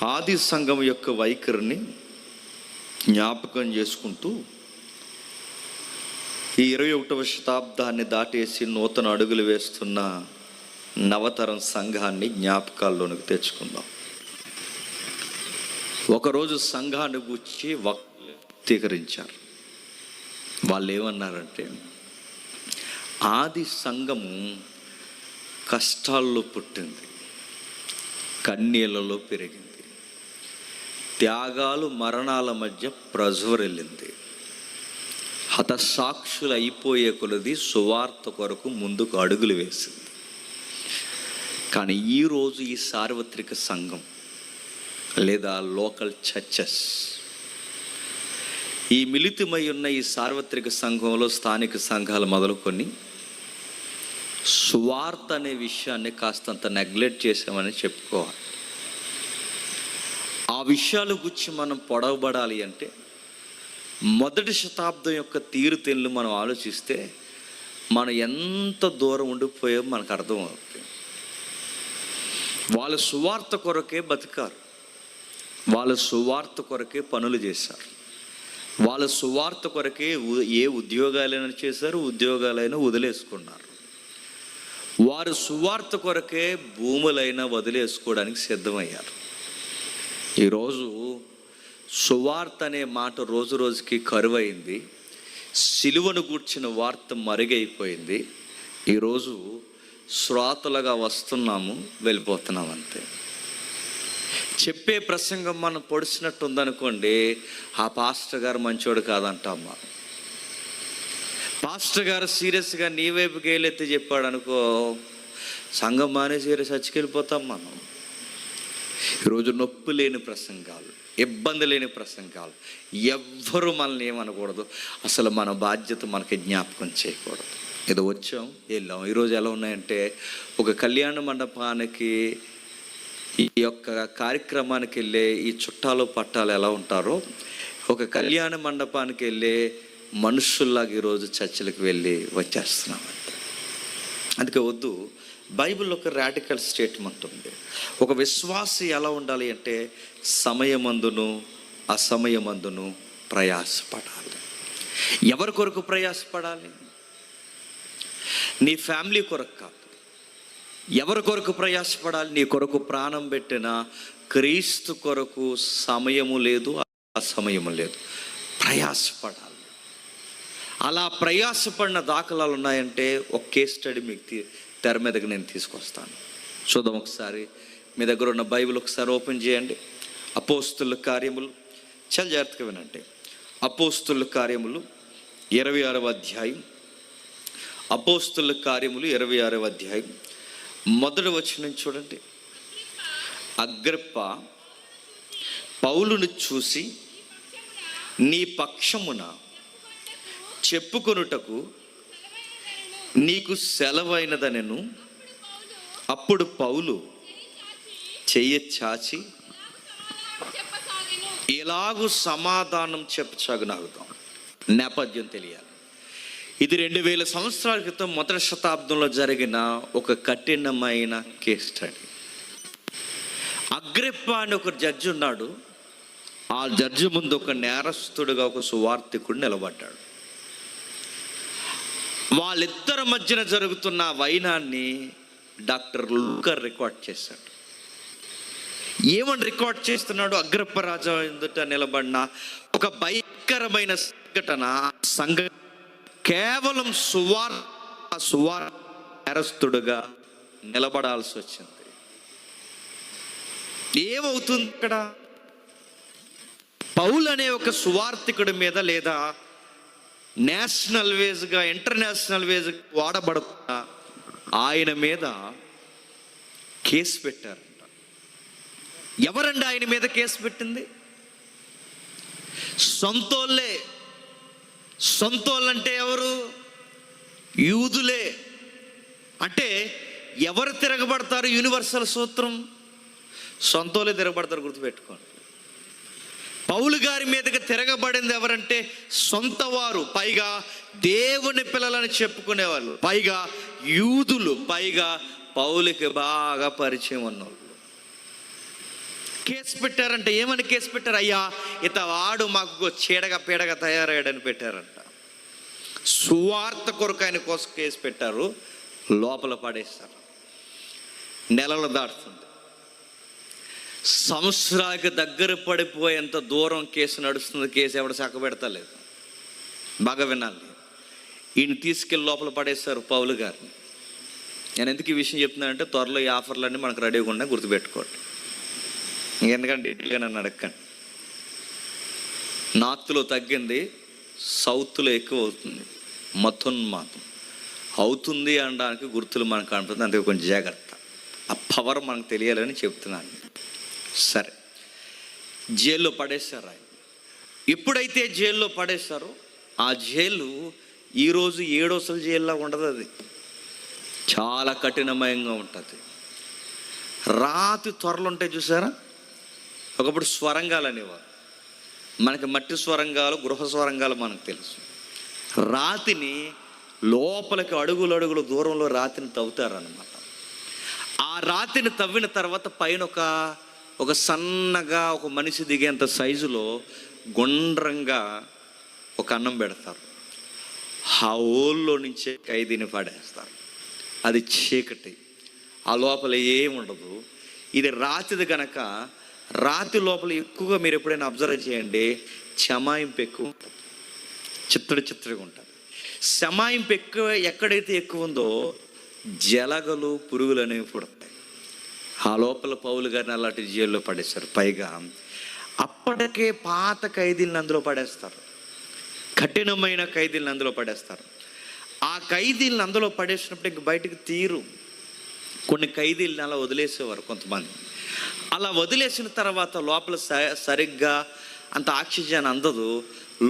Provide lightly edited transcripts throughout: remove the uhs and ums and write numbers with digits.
ఆది సంఘం యొక్క వైఖరిని జ్ఞాపకం చేసుకుంటూ ఈ 21వ శతాబ్దాన్ని దాటేసి నూతన అడుగులు వేస్తున్న నవతరం సంఘాన్ని జ్ఞాపకాల్లోనికి తెచ్చుకుందాం. ఒకరోజు సంఘాన్ని గురించి వ్యక్తీకరించారు. వాళ్ళు ఏమన్నారంటే, ఆది సంఘము కష్టాల్లో పుట్టింది, కన్నీళ్ళలో పెరిగింది, త్యాగాలు మరణాల మధ్య ప్రజ్వరిల్లింది, హతసాక్షులు అయిపోయే కొలది సువార్త కొరకు ముందుకు అడుగులు వేసింది. కానీ ఈరోజు ఈ సార్వత్రిక సంఘం లేదా లోకల్ చర్చెస్, ఈ మిళితమై ఉన్న ఈ సార్వత్రిక సంఘంలో స్థానిక సంఘాలు మొదలుకొని సువార్త అనే విషయాన్ని కాస్తంత నెగ్లెక్ట్ చేసామని చెప్పుకోవాలి. ఆ విషయాల గురించి మనం పొడవబడాలి అంటే మొదటి శతాబ్దం యొక్క తీరుతెన్నులు మనం ఆలోచిస్తే మనం ఎంత దూరం ఉండిపోయో మనకు అర్థమవుతుంది. వాళ్ళ సువార్త కొరకే బతికారు, వాళ్ళ సువార్త కొరకే పనులు చేశారు, వాళ్ళ సువార్త కొరకే ఏ ఉద్యోగాలైనా చేశారు, ఉద్యోగాలైనా వదిలేసుకున్నారు. వారు సువార్త కొరకే భూములైనా వదిలేసుకోవడానికి సిద్ధమయ్యారు. ఈరోజు సువార్త అనే మాట రోజు రోజుకి కరువైంది. సిలువను గూర్చిన వార్త మరుగైపోయింది. ఈరోజు శ్రోతలుగా వస్తున్నాము, వెళ్ళిపోతున్నాం అంతే. చెప్పే ప్రసంగం మనం పొడిచినట్టు ఉందనుకోండి, ఆ పాస్టర్ గారు మంచోడు కాదంటామా. పాస్టర్ గారు సీరియస్గా నీ వైపుకి వెళ్ళెత్తి చెప్పాడు అనుకో, సంఘం మానేసి చచ్చికెళ్ళిపోతాం మనం. ఈరోజు నొప్పి లేని ప్రసంగాలు, ఇబ్బంది లేని ప్రసంగాలు, ఎవ్వరూ మనల్ని ఏమనకూడదు. అసలు మన బాధ్యత మనకి జ్ఞాపకం చేయకూడదు. ఏదో వచ్చాం వెళ్ళాం. ఈరోజు ఎలా ఉన్నాయంటే, ఒక కళ్యాణ మండపానికి ఈ యొక్క కార్యక్రమానికి వెళ్ళే ఈ చుట్టాలు పట్టాలు ఎలా ఉంటారో, ఒక కళ్యాణ మండపానికి వెళ్ళే మనుషుల్లాగా ఈరోజు చర్చలకు వెళ్ళి వచ్చేస్తున్నాం. అందుకే వద్దు. బైబిల్లో ఒక రాడికల్ స్టేట్మెంట్ ఉంది. ఒక విశ్వాసి ఎలా ఉండాలి అంటే, సమయమందును అసమయమందును ప్రయాసపడాలి. ఎవరి కొరకు ప్రయాసపడాలి? నీ ఫ్యామిలీ కొరకు కాదు. ఎవరి కొరకు ప్రయాసపడాలి? నీ కొరకు ప్రాణం పెట్టిన క్రీస్తు కొరకు సమయము లేదు, అసమయము లేదు, ప్రయాసపడాలి. అలా ప్రయాసపడిన దాఖలాలు ఉన్నాయంటే ఒక కేస్ స్టడీ మీకు తెర మీదకి నేను తీసుకొస్తాను. చూద్దాం ఒకసారి. మీ దగ్గర ఉన్న బైబిల్ ఒకసారి ఓపెన్ చేయండి. అపోస్తుల కార్యములు, చాలా జాగ్రత్తగా వినండి. అపోస్తుల కార్యములు 26వ అధ్యాయం. అపోస్తుల కార్యములు 26వ అధ్యాయం మొదటి వచనం చూడండి. అగ్రిప్ప పౌలును చూసి, నీ పక్షమున చెప్పుకొనుటకు నీకు సెలవైనదనెను. అప్పుడు పౌలు చెయ్యి చాచి ఎలాగూ సమాధానం చెప్పసాగనాగుతాం. నేపథ్యం తెలియాలి. ఇది 2000 సంవత్సరాల క్రితం మొదటి శతాబ్దంలో జరిగిన ఒక కఠినమైన కేస్ స్టడీ. అగ్రిప్ప అని ఒక జడ్జి ఉన్నాడు. ఆ జడ్జి ముందు ఒక నేరస్తుడుగా ఒక సువార్తికుడు నిలబడ్డాడు. వాళ్ళిద్దరి మధ్యన జరుగుతున్న వైనాన్ని డాక్టర్ లూకర్ రికార్డ్ చేశాడు. ఏమని రికార్డ్ చేస్తున్నాడు? అగ్రిప్ప రాజా ఎదుట నిలబడిన ఒక భయంకరమైన సంఘటన. కేవలం సువార్త నేరస్తుడుగా నిలబడాల్సి వచ్చింది. ఏమవుతుంది ఇక్కడ? పౌలు అనే ఒక సువార్తికుడి మీద, లేదా నేషనల్ వేజ్గా ఇంటర్నేషనల్ వేజ్ వాడబడుతున్న ఆయన మీద కేసు పెట్టారంట. ఎవరండి ఆయన మీద కేసు పెట్టింది? సొంతోళ్ళే. సొంతోళ్ళంటే ఎవరు? యూదులే. అంటే ఎవరు తిరగబడతారు? యూనివర్సల్ సూత్రం, సొంతోళ్ళే తిరగబడతారు. గుర్తుపెట్టుకోండి. పౌలు గారి మీదకి తిరగబడింది ఎవరంటే సొంత వారు, పైగా దేవుని పిల్లలని చెప్పుకునేవాళ్ళు, పైగా యూదులు, పైగా పౌలుకి బాగా పరిచయం ఉన్నవాళ్ళు. కేసు పెట్టారంట. ఏమని కేసు పెట్టారు? అయ్యా ఇతవాడు మాకు చీడగా పీడగా తయారయ్యాడని పెట్టారంట. సువార్త కొరకు ఆయన కోసం కేసు పెట్టారు, లోపల పడేస్తారు. నెలలు దాటుతుంది, సంవత్సరానికి దగ్గర పడిపోయేంత దూరం కేసు నడుస్తుంది. కేసు ఎవడు చక్కబెడతలేదు. బాగా వినాలి. ఈయన తీసుకెళ్ళి లోపల పడేస్తారు పౌలు గారిని. నేను ఎందుకు ఈ విషయం చెప్తున్నానంటే, త్వరలో ఈ ఆఫర్లన్నీ మనకు రెడీగా ఉన్నాయి, గుర్తుపెట్టుకోండి. ఎందుకంటే ఇట్లా నన్ను అడగండి. నార్త్లో తగ్గింది, సౌత్లో ఎక్కువ అవుతుంది. మతోన్మాదం అవుతుంది అనడానికి గుర్తులు మనకు కనపడుతుంది. అందుకే కొంచెం జాగ్రత్త. ఆ పవర్ మనకు తెలియాలని చెప్తున్నాను. సరే, జైల్లో పడేశారు ఆయన. ఎప్పుడైతే జైల్లో పడేశారో ఆ జైలు ఈరోజు 7 అసలు జైల్లో ఉండదు. అది చాలా కఠినమయంగా ఉంటుంది. రాతి త్వరలు ఉంటాయి చూసారా? ఒకప్పుడు స్వరంగాలు అనేవారు. మనకి మట్టి స్వరంగాలు, గృహ స్వరంగాలు మనకు తెలుసు. రాతిని లోపలికి అడుగులు దూరంలో రాతిని తవ్వుతారనమాట. ఆ రాతిని తవ్విన తర్వాత పైన ఒక సన్నగా ఒక మనిషి దిగేంత సైజులో గుండ్రంగా ఒక అన్నం పెడతారు. ఆ హోల్లో నుంచే ఖైదీని పడేస్తారు. అది చీకటి, ఆ లోపల ఏముండదు. ఇది రాతిది కనుక రాతి లోపల ఎక్కువగా మీరు ఎప్పుడైనా అబ్జర్వ్ చేయండి, శమాయింపు ఎక్కువ ఉంటుంది, చిత్తడిగా ఉంటుంది. శమాయింపు ఎక్కువ ఎక్కడైతే ఎక్కువ ఉందో జలగలు, పురుగులు అనేవి పుడతాయి. ఆ లోపల పౌలు గారిని అలాంటి జైల్లో పడేస్తారు. పైగా అప్పటికే పాత ఖైదీలను అందులో పడేస్తారు, కఠినమైన ఖైదీలను అందులో పడేస్తారు. ఆ ఖైదీలను అందులో పడేసినప్పుడు ఇంక బయటకు తీరు. కొన్ని ఖైదీలను అలా వదిలేసేవారు కొంతమంది. అలా వదిలేసిన తర్వాత లోపల సరిగ్గా అంత ఆక్సిజన్ అందదు,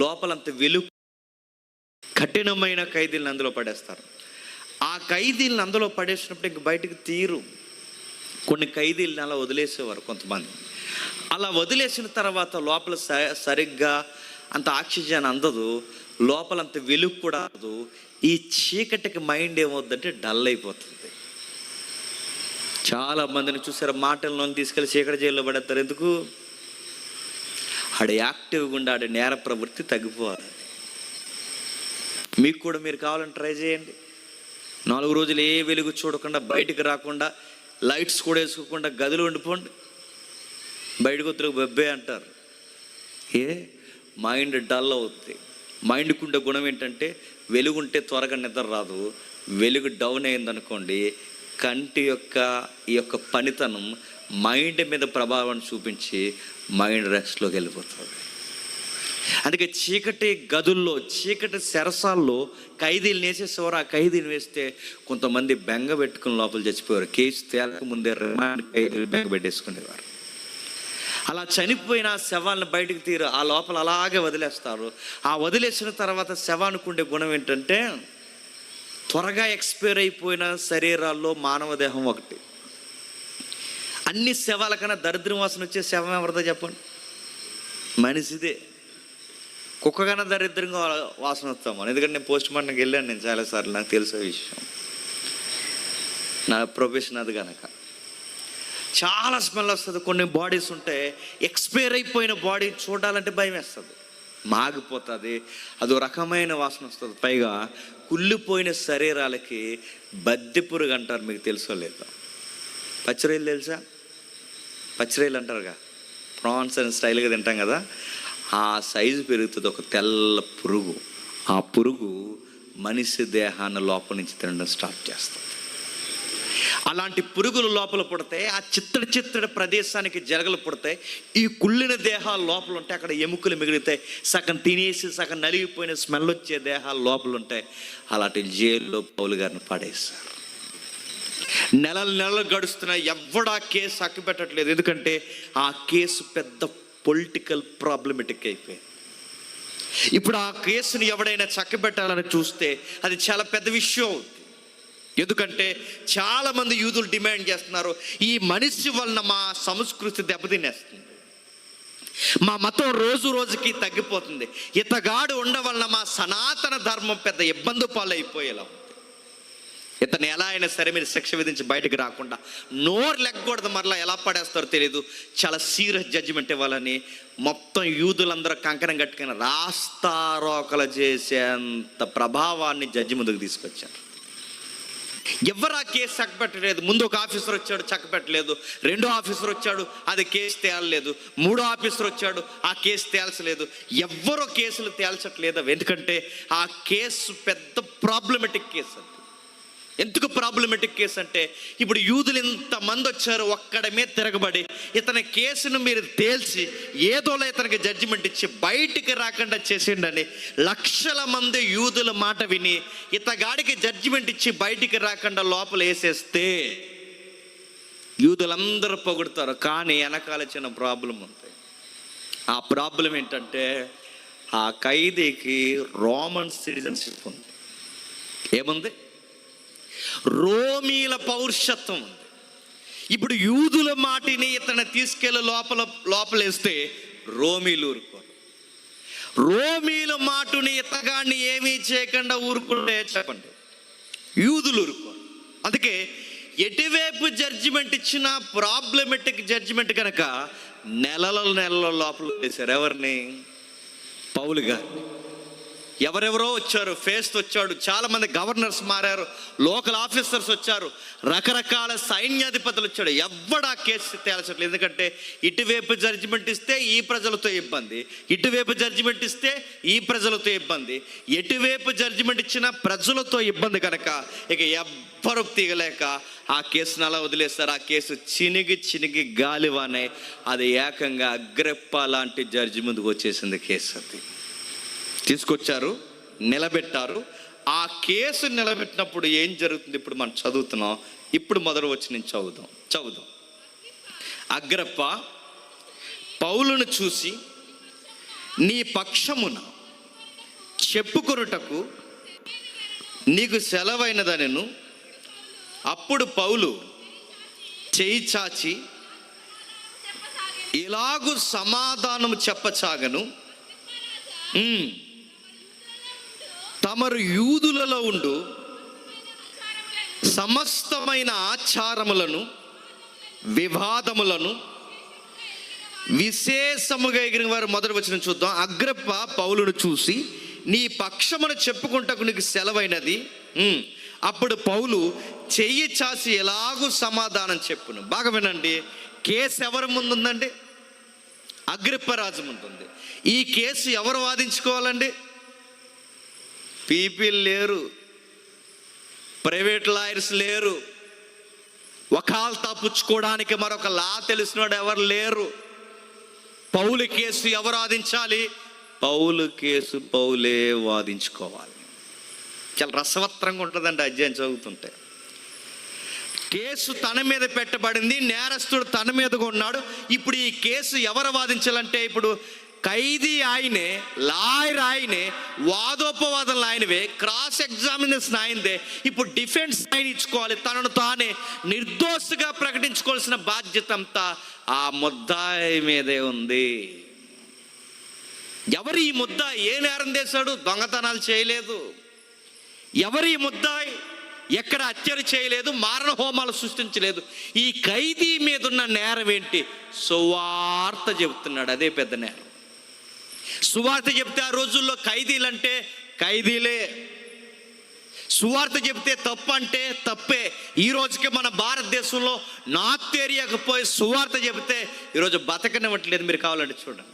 లోపలంత వెలుగు. కఠినమైన ఖైదీలను అందులో పడేస్తారు. ఆ ఖైదీలను అందులో పడేసినప్పుడు ఇంక బయటకు తీరు. కొన్ని ఖైదీలను అలా వదిలేసేవారు కొంతమంది. అలా వదిలేసిన తర్వాత లోపల సరిగ్గా అంత ఆక్సిజన్ అందదు, లోపలంత వెలుగు కూడా అందదు. ఈ చీకటికి మైండ్ ఏమవుద్దంటే డల్ అయిపోతుంది. చాలా మందిని చూసారు, మాటలను తీసుకెళ్ళి చీకటి జైల్లో పడేస్తారు. ఎందుకు? ఆడ యాక్టివ్గా ఉండి ఆడ నేర ప్రవృత్తి తగ్గిపోవాలి. మీకు కూడా మీరు కావాలని ట్రై చేయండి. 4 రోజులు ఏ వెలుగు చూడకుండా, బయటికి రాకుండా, లైట్స్ కూడా వేసుకోకుండా గదిలో ఉండిపోండి. బయటకు వద్దరు బెబ్బే అంటారు. మైండ్ డల్ అవుతుంది. మైండ్కి ఉండే గుణం ఏంటంటే, వెలుగుంటే త్వరగా నిద్ర రాదు. వెలుగు డౌన్ అయిందనుకోండి, కంటి ఈ యొక్క పనితనం మైండ్ మీద ప్రభావం చూపించి మైండ్ రెస్ట్లోకి వెళ్ళిపోతుంది. అందుకే చీకటి గదుల్లో, చీకటి సెరసాల్లో ఖైదీలు వేసేసేవారు. ఆ ఖైదీని వేస్తే కొంతమంది బెంగ పెట్టుకుని లోపల చచ్చిపోయారు. కేసు తేలక ముందే రిమాండ్ ఖైదీలు బెంగ పెట్టేసుకునేవారు. అలా చనిపోయిన శవాలను బయటకు తీరు, ఆ లోపల అలాగే వదిలేస్తారు. ఆ వదిలేసిన తర్వాత శవానికి ఉండే గుణం ఏంటంటే, త్వరగా ఎక్స్పైర్ అయిపోయిన శరీరాల్లో మానవ దేహం ఒకటి. అన్ని శవాల కన్నా దరిద్రం వాసన వచ్చే శవం ఎవరిదో చెప్పండి? మనిషిదే. కుక్క కన్నా దరిద్రంగా వాసన వస్తాము. ఎందుకంటే నేను పోస్ట్ మార్టంకి వెళ్ళాను, నేను చాలాసార్లు, నాకు తెలిసే విషయం. నా ప్రొఫెషన్ అది కనుక చాలా స్మెల్ వస్తుంది. కొన్ని బాడీస్ ఉంటాయి, ఎక్స్పైర్ అయిపోయిన బాడీ చూడాలంటే భయం వేస్తుంది, మాగిపోతుంది, అదో రకమైన వాసన వస్తుంది. పైగా కుళ్ళిపోయిన శరీరాలకి బద్దె పురుగు అంటారు. మీకు తెలుసో లేదో? పచ్చిరొయ్యలు తెలుసా? పచ్చిరొయ్యలు అంటారుగా, ప్రాన్స్ అని స్టైల్గా తింటాం కదా, ఆ సైజు పెరుగుతుంది ఒక తెల్ల పురుగు. ఆ పురుగు మనిషి దేహాన్ని లోపల నుంచి తినడం స్టార్ట్ చేస్తుంది. అలాంటి పురుగులు లోపల పుడతాయి. ఆ చిత్తడి ప్రదేశానికి జరగలు పుడతాయి. ఈ కుళ్ళిన దేహాలు లోపల ఉంటాయి. అక్కడ ఎముకలు మిగులుతాయి. సగం తినేసి సగం నలిగిపోయిన స్మెల్ వచ్చే దేహాలు లోపల ఉంటాయి. అలాంటి జైల్లో పౌలు గారిని పడేశారు. నెలలు గడుస్తున్నాయి, ఎవడా కేసు అక్కిపెట్టట్లేదు. ఎందుకంటే ఆ కేసు పెద్ద పొలిటికల్ ప్రాబ్లమెటిక్ అయిపోయింది. ఇప్పుడు ఆ కేసుని ఎవడైనా చక్కబెట్టాలని చూస్తే అది చాలా పెద్ద విషయం. ఎందుకంటే చాలామంది యూదులు డిమాండ్ చేస్తున్నారు, ఈ మనిషి వలన మా సంస్కృతి దెబ్బతినేస్తుంది, మా మతం రోజుకి తగ్గిపోతుంది, ఇతగాడు ఉండవలన మా సనాతన ధర్మం పెద్ద ఇబ్బంది పాలైపోయేలా ఉంది. ఇతను ఎలా అయినా సరే మీరు శిక్ష విధించి బయటకు రాకుండా, నోరు లెక్కకూడదు, మరలా ఎలా పడేస్తారో తెలియదు, చాలా సీరియస్ జడ్జిమెంట్ ఇవ్వాలని మొత్తం యూదులందరూ కంకణం కట్టుకుని రాస్తారోకలు చేసేంత ప్రభావాన్ని జడ్జి ముందుకు తీసుకొచ్చారు. ఎవరు ఆ కేసు చక్కబెట్టలేదు. ముందు ఒక ఆఫీసర్ వచ్చాడు, చక్కబెట్టలేదు. రెండో ఆఫీసర్ వచ్చాడు, అది కేసు తేలలేదు. మూడో ఆఫీసర్ వచ్చాడు, ఆ కేసు తేల్చలేదు. ఎవ్వరూ కేసులు తేల్చట్లేదు. ఎందుకంటే ఆ కేసు పెద్ద ప్రాబ్లమెటిక్ కేసు. అది ఎందుకు ప్రాబ్లమెటిక్ కేసు అంటే, ఇప్పుడు యూదులు ఇంతమంది వచ్చారు, ఒక్కడి మీద తిరగబడి ఇతని కేసును మీరు తేల్చి ఏదోలా ఇతనికి జడ్జిమెంట్ ఇచ్చి బయటికి రాకుండా చేసిండని లక్షల మంది యూదుల మాట విని ఇతగాడికి జడ్జిమెంట్ ఇచ్చి బయటికి రాకుండా లోపల వేసేస్తే యూదులందరూ పొగుడతారు. కానీ వెనకాల చిన్న ప్రాబ్లం ఉంది. ఆ ప్రాబ్లం ఏంటంటే, ఆ ఖైదీకి రోమన్ సిటిజన్షిప్ ఉంది. ఏముంది? రోమీల పౌరుషత్వం ఉంది. ఇప్పుడు యూదుల మాటిని ఇతను తీసుకెళ్ళి లోపలేస్తే రోమీలు ఊరుకోరు. రోమీల మాటుని ఇతగాన్ని ఏమీ చేయకుండా ఊరుకుంటే చెప్పండి, యూదులు ఊరుకోరు. అందుకే ఎటువైపు జడ్జిమెంట్ ఇచ్చినా ప్రాబ్లమెటిక్ జడ్జిమెంట్ కనుక నెలల లోపల వేశారు. ఎవరిని? పౌలు గారిని. ఎవరెవరో వచ్చారు. ఫేస్ట్ వచ్చాడు, చాలామంది గవర్నర్స్ మారారు, లోకల్ ఆఫీసర్స్ వచ్చారు, రకరకాల సైన్యాధిపతులు వచ్చాడు. ఎవడా కేసు తేల్చట్లేదు. ఎందుకంటే ఇటువైపు జడ్జిమెంట్ ఇస్తే ఈ ప్రజలతో ఇబ్బంది, ఇటువైపు జడ్జిమెంట్ ఇస్తే ఈ ప్రజలతో ఇబ్బంది, ఎటువైపు జడ్జిమెంట్ ఇచ్చినా ప్రజలతో ఇబ్బంది కనుక ఇక ఎవ్వరు తీగలేక ఆ కేసును అలా వదిలేస్తారు. ఆ కేసు చినిగి గాలివానే అది ఏకంగా అగ్రిప్ప లాంటి జడ్జి ముందుకు వచ్చేసింది. కేసు అది తీసుకొచ్చారు, నిలబెట్టారు. ఆ కేసు నిలబెట్టినప్పుడు ఏం జరుగుతుంది ఇప్పుడు మనం చదువుతున్నాం. ఇప్పుడు మొదలు వచ్చి నేను చదువుదాం. అగ్రిప్ప పౌలును చూసి, నీ పక్షమున చెప్పుకొనుటకు నీకు సెలవైనదనెను. అప్పుడు పౌలు చేయి చాచి ఇలాగు సమాధానం చెప్పసాగను, తమరు యూదులలో ఉండు సమస్తమైన ఆచారములను వివాదములను విశేషముగా ఎగిరిన వారు. మొదటి వచనం చూద్దాం. అగ్రిప్ప పౌలును చూసి, నీ పక్షమును చెప్పుకుంటకు నీకు సెలవైనది. అప్పుడు పౌలు చెయ్యి చాసి ఎలాగూ సమాధానం చెప్పును. బాగా వినండి. కేసు ఎవరి ముందుందండి? అగ్రిప్ప రాజు ముందుంది. ఈ కేసు ఎవరు వాదించుకోవాలండి? పీపీలు లేరు, ప్రైవేట్ లాయర్స్ లేరు, వకాల్తా పుచ్చుకోవడానికి మరొక లా తెలిసినోడు ఎవరు లేరు. పౌలు కేసు ఎవరు వాదించాలి? పౌలు కేసు పౌలే వాదించుకోవాలి. చాలా రసవత్రంగా ఉంటుందండి అధ్యాయం చదువుతుంటే. కేసు తన మీద పెట్టబడింది, నేరస్తుడు తన మీదగా ఉన్నాడు. ఇప్పుడు ఈ కేసు ఎవరు వాదించాలంటే, ఇప్పుడు ఖైదీ ఆయనే, లాయర్ ఆయనే, వాదోపవాదనలు ఆయనవే, క్రాస్ ఎగ్జామినేషన్ ఆయనదే. ఇప్పుడు డిఫెన్స్ ఆయన ఇచ్చుకోవాలి. తనను తానే నిర్దోషిగా ప్రకటించుకోవాల్సిన బాధ్యత అంతా ఆ ముద్దాయి మీదే ఉంది. ఎవరు ఈ ముద్దాయి? ఏ నేరం చేశాడు? దొంగతనాలు చేయలేదు. ఎవరు ఈ ముద్దాయి? ఎక్కడ హత్యలు చేయలేదు, మారణ హోమాలు సృష్టించలేదు. ఈ ఖైదీ మీద ఉన్న నేరం ఏంటి? సువార్త చెబుతున్నాడు. అదే పెద్ద నేరం. సువార్త చెప్తే ఆ రోజుల్లో ఖైదీలంటే ఖైదీలే, సువార్త చెప్తే తప్పు అంటే తప్పే. ఈ రోజుకి మన భారతదేశంలో నార్త్ ఏరియాకు పోయి సువార్త చెబితే ఈరోజు బతకనివ్వట్లేదు. మీరు కావాలంటే చూడండి.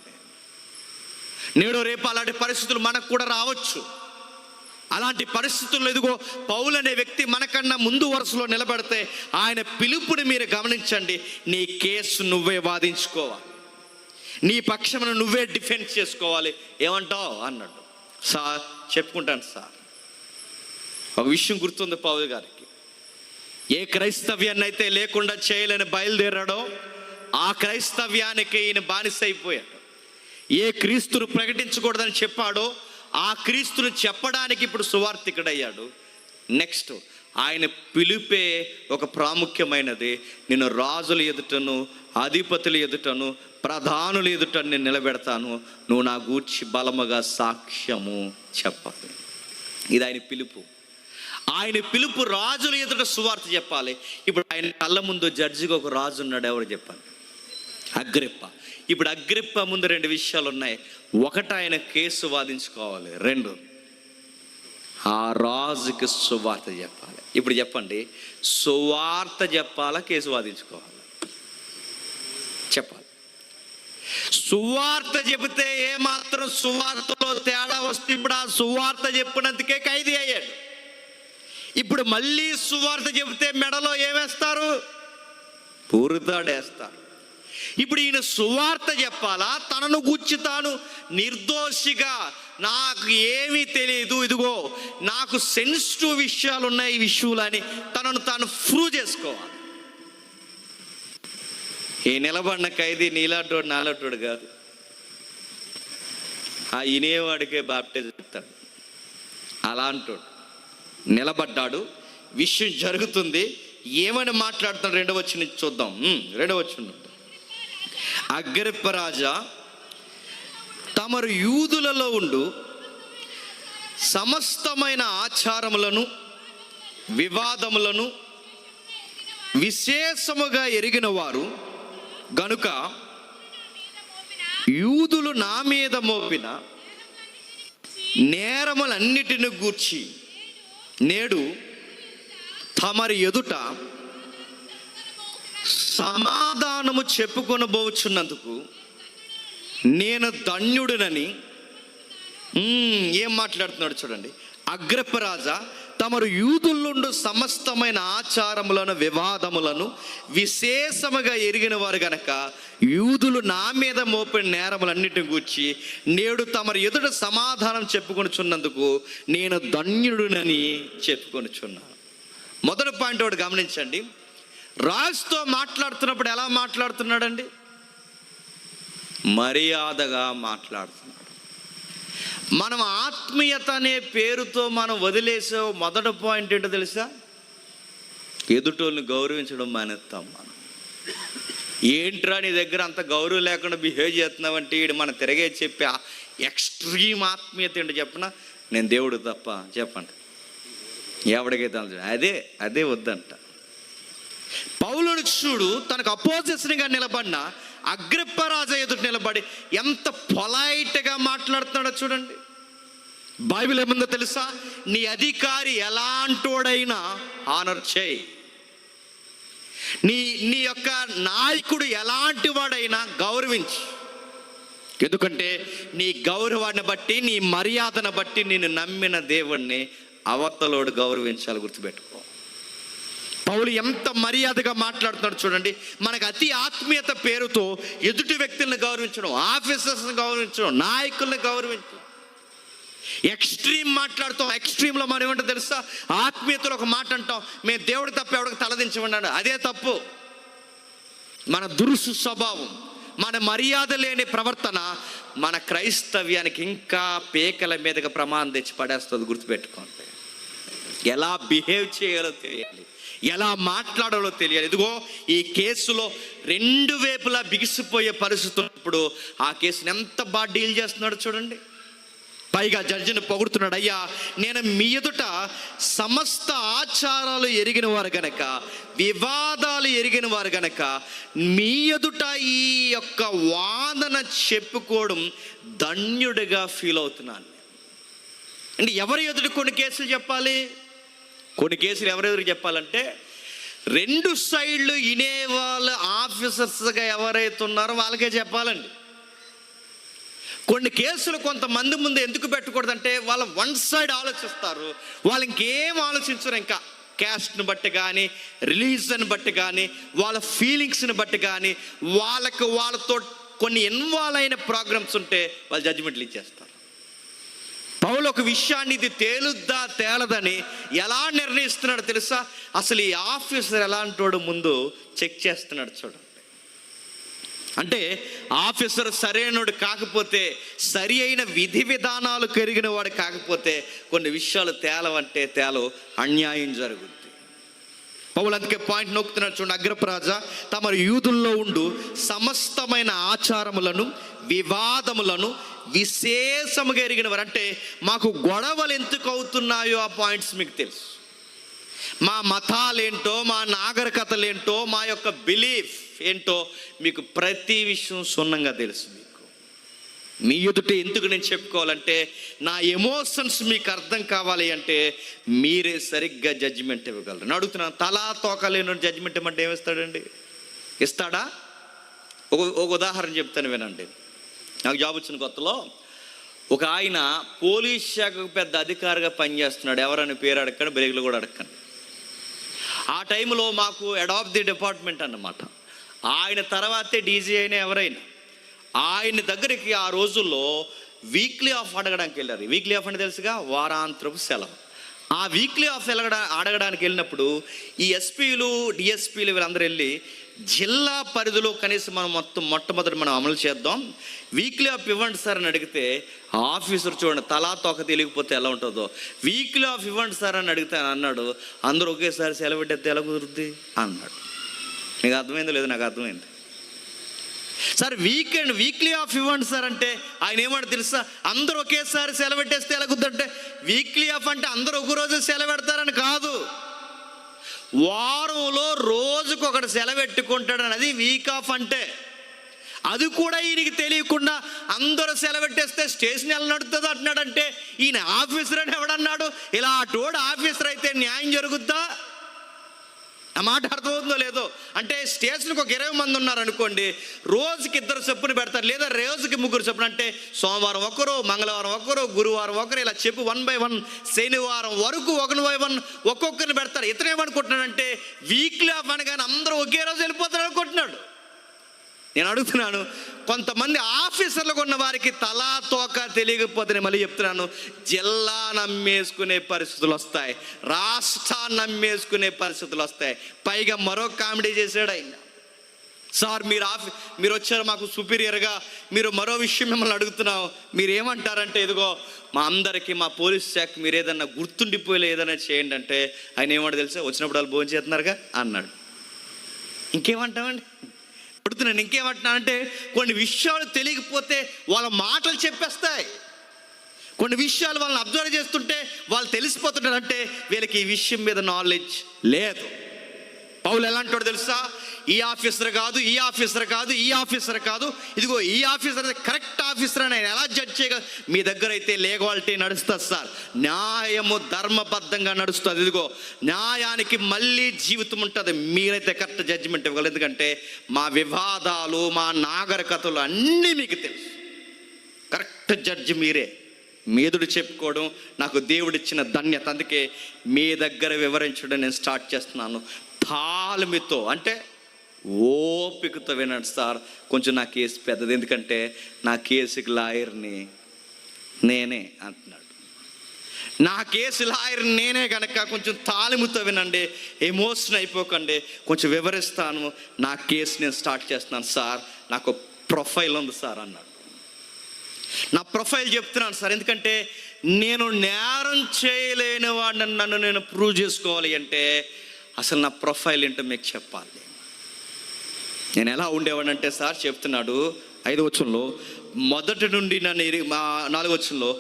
నేడు రేపు అలాంటి పరిస్థితులు మనకు కూడా రావచ్చు. అలాంటి పరిస్థితుల్లో ఎదుగో పౌలు అనే వ్యక్తి మనకన్నా ముందు వరుసలో నిలబడితే ఆయన పిలుపుని మీరు గమనించండి. నీ కేసు నువ్వే వాదించుకోవాలి, నీ పక్షమును నువ్వే డిఫెన్స్ చేసుకోవాలి. ఏమంటావు అన్నాడు. సార్ చెప్పుకుంటాను సార్. ఒక విషయం గుర్తుంది పౌలు గారికి. ఏ క్రైస్తవ్యాన్ని అయితే లేకుండా చేయలేని బయలుదేరాడో ఆ క్రైస్తవ్యానికి ఈయన బానిస అయిపోయాడు. ఏ క్రీస్తును ప్రకటించకూడదని చెప్పాడో ఆ క్రీస్తును చెప్పడానికి ఇప్పుడు సువార్థికుడయ్యాడు. నెక్స్ట్ ఆయన పిలుపే ఒక ప్రాముఖ్యమైనది. నేను రాజుల ఎదుటను, అధిపతుల ఎదుటను, ప్రధానుల ఎదుట నేను నిలబెడతాను, నువ్వు నా గూర్చి బలముగా సాక్ష్యము చెప్పాలి. ఇది ఆయన పిలుపు. ఆయన పిలుపు రాజుల ఎదుట సువార్త చెప్పాలి. ఇప్పుడు ఆయన కళ్ళ ముందు జడ్జిగా ఒక రాజు ఉన్నాడు, ఎవరు చెప్పాలి? అగ్రిప్ప. ఇప్పుడు అగ్రిప్ప ముందు 2 విషయాలు ఉన్నాయి. ఒకటి, ఆయన కేసు వాదించుకోవాలి. 2, ఆ రాజుకి సువార్త చెప్పాలి. ఇప్పుడు చెప్పండి, సువార్త చెప్పాలా, కేసు వాదించుకోవాలి? చెప్పాలి. సువార్త చెబితే ఏమాత్రం సువార్తలో తేడా వస్తే ఇప్పుడు ఆ సువార్త చెప్పినందుకే ఖైదీ అయ్యాడు. ఇప్పుడు మళ్ళీ సువార్త చెబితే మెడలో ఏమేస్తారు? పూరుతాడేస్తారు. ఇప్పుడు ఈయన సువార్త చెప్పాలా, తనను గుచ్చి తాను నిర్దోషిగా, నాకు ఏమీ తెలియదు, ఇదిగో నాకు సెన్సిటివ్ విషయాలు ఉన్నాయి, ఈ విషయాలని తనను తాను ప్రూవ్ చేసుకోవాలి. ఈ నిలబడిన ఖైదీ నీలాంటోడు నాలాంటోడు కాదు. ఆ ఇనేవాడికే బాప్టిజం ఇస్తాడు. అలాంటోడు నిలబడ్డాడు, విషయం జరుగుతుంది. ఏమని మాట్లాడుతున్నాడు? 2వ వచనం చూద్దాం. 2వ వచనం, అగ్రిప్ప రాజా, తమరు యూదులలో ఉండు సమస్తమైన ఆచారములను వివాదములను విశేషముగా ఎరిగిన వారు గనుక యూదులు నా మీద మోపిన నేరములన్నిటిని గూర్చి నేడు తమరి ఎదుట సమాధానము చెప్పుకొనబోచున్నందుకు నేను ధన్యుడినని. ఏం మాట్లాడుతున్నాడు చూడండి. అగ్రిప్ప రాజా, తమరు యూదులుండు సమస్తమైన ఆచారములను వివాదములను విశేషముగా ఎరిగిన వారు గనక యూదులు నా మీద మోపిన నేరములన్నిటిని గూర్చి నేడు తమరు ఎదుట సమాధానం చెప్పుకొనుచున్నందుకు నేను ధన్యుడినని చెప్పుకొనుచున్నాను. మొదటి పాయింట్ ఒకటి గమనించండి. రాజుతో మాట్లాడుతున్నప్పుడు ఎలా మాట్లాడుతున్నాడండి? మర్యాదగా మాట్లాడుతున్నాడు. మనం ఆత్మీయత అనే పేరుతో మనం వదిలేసే మొదటి పాయింట్ ఏంటో తెలుసా? ఎదుటోళ్ళని గౌరవించడం మానేస్తాం మనం. ఏంట్రా నీ దగ్గర అంత గౌరవం లేకుండా బిహేవ్ చేస్తున్నావంటే ఈడు మన తిరగే చెప్పి ఎక్స్ట్రీమ్ ఆత్మీయత ఏంటో చెప్పనా? నేను దేవుడు తప్ప చెప్పండి ఎవడికైతే అదే వద్దంట. పౌలుడు చూడు, తనకు అపోజిషన్గా నిలబడిన అగ్రిప్ప రాజు ఎదుట నిలబడి ఎంత పొలైట్గా మాట్లాడుతున్నాడో చూడండి. బైబిల్ ఏముందో తెలుసా? నీ అధికారి ఎలాంటోడైనా ఆనర్ చేయి, నీ యొక్క నాయకుడు ఎలాంటి వాడైనా గౌరవించు. ఎందుకంటే నీ గౌరవాన్ని బట్టి, నీ మర్యాదను బట్టి నేను నమ్మిన దేవుణ్ణి అవతలోడు గౌరవించాలి. గుర్తుపెట్టుకో. పౌలు ఎంత మర్యాదగా మాట్లాడుతున్నాడు చూడండి. మనకు అతి ఆత్మీయత పేరుతో ఎదుటి వ్యక్తులను గౌరవించడం, ఆఫీసర్స్ని గౌరవించడం, నాయకుల్ని గౌరవించడం, ఎక్స్ట్రీమ్ మాట్లాడుతాం. ఎక్స్ట్రీమ్లో మనం ఏమంటో తెలుసా? ఆత్మీయతలో ఒక మాట అంటాం, మేము దేవుడు తప్ప ఎవరికి తలదించమన్నాడు. అదే తప్పు. మన దురుసు స్వభావం, మన మర్యాద లేని ప్రవర్తన మన క్రైస్తవ్యానికి ఇంకా పేకల మీదగా ప్రమాదం తెచ్చి పడేస్తుంది. గుర్తుపెట్టుకోండి. ఎలా బిహేవ్ చేయాలో తెలియాలి, ఎలా మాట్లాడాలో తెలియాలి. ఇదిగో ఈ కేసులో 2 వైపులా బిగిసిపోయే పరిస్థితి ఉన్నప్పుడు ఆ కేసుని ఎంత బాగా డీల్ చేస్తున్నాడు చూడండి. పైగా జడ్జిని పొగుడుతున్నాడు. అయ్యా, నేను మీ ఎదుట సమస్త ఆచారాలు ఎరిగిన వారు గనక, వివాదాలు ఎరిగిన వారు గనక మీ ఎదుట ఈ యొక్క వాదన చెప్పుకోవడం ధన్యుడిగా ఫీల్ అవుతున్నాను. అంటే ఎవరి ఎదుట కొన్ని కేసులు చెప్పాలి? కొన్ని కేసులు ఎవరెవరికి చెప్పాలంటే 2 సైడ్లు ఇనే వాళ్ళ ఆఫీసర్స్గా ఎవరైతే ఉన్నారో వాళ్ళకే చెప్పాలండి. కొన్ని కేసులు కొంతమంది ముందు ఎందుకు పెట్టకూడదంటే వాళ్ళ 1 సైడ్ ఆలోచిస్తారు. వాళ్ళు ఇంకేం ఆలోచించరు. ఇంకా క్యాస్ట్ని బట్టి కానీ, రిలీజన్ బట్టి కానీ, వాళ్ళ ఫీలింగ్స్ని బట్టి కానీ, వాళ్ళతో కొన్ని ఇన్వాల్వ్ అయిన ప్రోగ్రామ్స్ ఉంటే వాళ్ళు జడ్జిమెంట్లు ఇచ్చేస్తారు. పౌలు ఒక విషయాన్ని ఇది తేలుద్దా తేలదని ఎలా నిర్ణయిస్తున్నాడు తెలుసా? అసలు ఈ ఆఫీసర్ ఎలాంటోడు ముందు చెక్ చేస్తున్నాడు చూడండి. అంటే ఆఫీసర్ సరైనడు కాకపోతే, సరి అయిన విధి విధానాలు కలిగిన వాడు కాకపోతే కొన్ని విషయాలు తేలవంటే అన్యాయం జరుగుద్ది. పౌలు అందుకే పాయింట్ నొక్కుతున్నాడు చూడండి. అగ్రిప్ప రాజా, తమరు యూదుల్లో ఉండు సమస్తమైన ఆచారములను వివాదములను విశేషముగా ఎరిగిన వారు. అంటే మాకు గొడవలు ఎందుకు అవుతున్నాయో ఆ పాయింట్స్ మీకు తెలుసు. మా మతాలేంటో, మా నాగరికతలేంటో, మా యొక్క బిలీఫ్ ఏంటో మీకు ప్రతి విషయం క్షుణ్ణంగా తెలుసు. మీ ఎదుట ఎందుకు నేను చెప్పుకోవాలంటే, నా ఎమోషన్స్ మీకు అర్థం కావాలి అంటే మీరే సరిగ్గా జడ్జిమెంట్ ఇవ్వగలరు. నేను అడుగుతున్నాను, తలా తోక లేని జడ్జిమెంట్ ఇవ్వమంటే ఏమిస్తాడండి? ఇస్తాడా? ఒక ఉదాహరణ చెప్తాను వినండి. నాకు జాబ్ వచ్చిన కొత్తలో ఒక ఆయన పోలీస్ శాఖకు పెద్ద అధికారిగా పనిచేస్తున్నాడు. ఎవరని పేరు అడగండి, బ్రేకులు కూడా అడగండి. ఆ టైంలో మాకు హెడ్ ఆఫ్ ది డిపార్ట్మెంట్ అన్నమాట. ఆయన తర్వాతే డీజీ అయినా ఎవరైనా. ఆయన దగ్గరికి ఆ రోజుల్లో వీక్లీ ఆఫ్ అడగడానికి వెళ్ళారు. వీక్లీ ఆఫ్ అంటే తెలుసుగా, వారాంతరపు సెలవు. ఆ వీక్లీ ఆఫ్ అడగడానికి వెళ్ళినప్పుడు ఈ ఎస్పీలు, డిఎస్పీలు వీళ్ళందరూ వెళ్ళి, జిల్లా పరిధిలో కనీసం మనం మొట్టమొదటి మనం అమలు చేద్దాం, వీక్లీ ఆఫ్ ఇవ్వండి సార్ అని అడిగితే ఆఫీసర్ చూడండి తలా తోక తెలియకపోతే ఎలా ఉంటుందో, వీక్లీ ఆఫ్ ఇవ్వండి సార్ అని అడిగితే అన్నాడు, అందరూ ఒకేసారి సెలవు పెట్టేస్తే ఎలా కుదురుద్ది అన్నాడు. నీకు అర్థమైందో లేదో? నాకు అర్థమైంది. సార్ వీక్లీ ఆఫ్ ఇవ్వండి సార్ అంటే ఆయన ఏమంటే తెలుసా, అందరూ ఒకేసారి సెలవు పెట్టేస్తే ఎలా కుదరంటే, వీక్లీ ఆఫ్ అంటే అందరూ ఒక రోజు సెలవు పెడతారని కాదు, వారంలో రోజుకొకటి సెలవు పెట్టుకుంటాడు అన్నది వీక్ ఆఫ్ అంటే. అది కూడా ఈయనకి తెలియకుండా అందరూ సెలవు పెట్టేస్తే స్టేషన్ ఎలా నడుతుంది అంటున్నాడంటే, ఈయన ఆఫీసర్ అని ఎవడన్నాడు? ఇలా అటోడు ఆఫీసర్ అయితే న్యాయం జరుగుద్దా? ఆ మాట అర్థమవుతుందో లేదో? అంటే స్టేషన్కి ఒక 20 మంది ఉన్నారనుకోండి, రోజుకి 2 చొప్పున పెడతారు, లేదా రోజుకి 3 చొప్పున. అంటే సోమవారం ఒకరు, మంగళవారం ఒకరు, గురువారం ఒకరు, ఇలా చెప్పి 1 by 1 శనివారం వరకు 1 by 1 ఒక్కొక్కరిని పెడతారు. ఇతనేమనుకుంటున్నాడంటే వీక్లీ ఆఫ్ అనగానే అందరూ ఒకే రోజు వెళ్ళిపోతారు అనుకుంటున్నాడు. నేను అడుగుతున్నాను, కొంతమంది ఆఫీసర్లకు ఉన్న వారికి తలా తోక తెలియకపోతే, నేను మళ్ళీ చెప్తున్నాను, జిల్లా నమ్మేసుకునే పరిస్థితులు వస్తాయి, రాష్ట్రాన్ని నమ్మేసుకునే పరిస్థితులు వస్తాయి. పైగా మరో కామెడీ చేశాడు ఆయన. సార్ మీరు వచ్చారు మాకు సుపీరియర్గా, మీరు మరో విషయం మిమ్మల్ని అడుగుతున్నాం, మీరు ఏమంటారంటే, ఇదిగో మా అందరికీ మా పోలీస్ శాఖ మీరు ఏదన్నా గుర్తుండిపోయే ఏదైనా చేయండి అంటే ఆయన ఏమంటే తెలుసా, వచ్చినప్పుడు వాళ్ళు భోజనం చేస్తున్నారుగా అన్నాడు. ఇంకేమంటామండి? అడుగుతున్నాను, ఇంకేమంటున్నానంటే, కొన్ని విషయాలు తెలియకపోతే వాళ్ళ మాటలు చెప్పేస్తాయి. కొన్ని విషయాలు వాళ్ళని అబ్జర్వ్ చేస్తుంటే వాళ్ళు తెలిసిపోతుంటారంటే వీళ్ళకి ఈ విషయం మీద నాలెడ్జ్ లేదు. పౌలు ఎలాంటోడు తెలుసా, ఈ ఆఫీసర్ కాదు, ఈ ఆఫీసర్ కాదు, ఈ ఆఫీసర్ కాదు, ఇదిగో ఈ ఆఫీసర్ కరెక్ట్ ఆఫీసర్ అని ఎలా జడ్జ్ చేయగలరు? మీ దగ్గర అయితే లీగాలిటీ నడుస్తుంది సార్, న్యాయము ధర్మబద్ధంగా నడుస్తుంది. ఇదిగో న్యాయానికి మళ్ళీ జీవితం ఉంటుంది, మీరైతే కరెక్ట్ జడ్జిమెంట్ ఇవ్వగలరు. ఎందుకంటే మా వివాదాలు, మా నాగరికతలు అన్నీ మీకు తెలుసు. కరెక్ట్ జడ్జి మీరే. మీదుడు చెప్పుకోవడం నాకు దేవుడిచ్చిన ధన్యత. అందుకే మీ దగ్గర వివరించడం నేను స్టార్ట్ చేస్తున్నాను. తాళమితో అంటే ఓపికతో వినండి సార్, కొంచెం నా కేసు పెద్దది, ఎందుకంటే నా కేసుకి లాయర్ని నేనే అంటున్నాడు. నా కేసు లాయర్ నేనే కనుక కొంచెం తాళిముతో వినండి, ఎమోషన్ అయిపోకండి. కొంచెం వివరిస్తాను, నా కేసు నేను స్టార్ట్ చేస్తున్నాను సార్, నాకు ప్రొఫైల్ ఉంది సార్ అన్నాడు. నా ప్రొఫైల్ చెప్తున్నాను సార్, ఎందుకంటే నేను నేరం చేయలేని వాడిని నన్ను నేను ప్రూవ్ చేసుకోవాలి అంటే అసలు నా ప్రొఫైల్ ఏంటో మీకు చెప్పాలి. నేను ఎలా ఉండేవాడంటే సార్ చెప్తున్నాడు 5వ వచనంలో, మొదటి నుండి 4వ వచనంలో,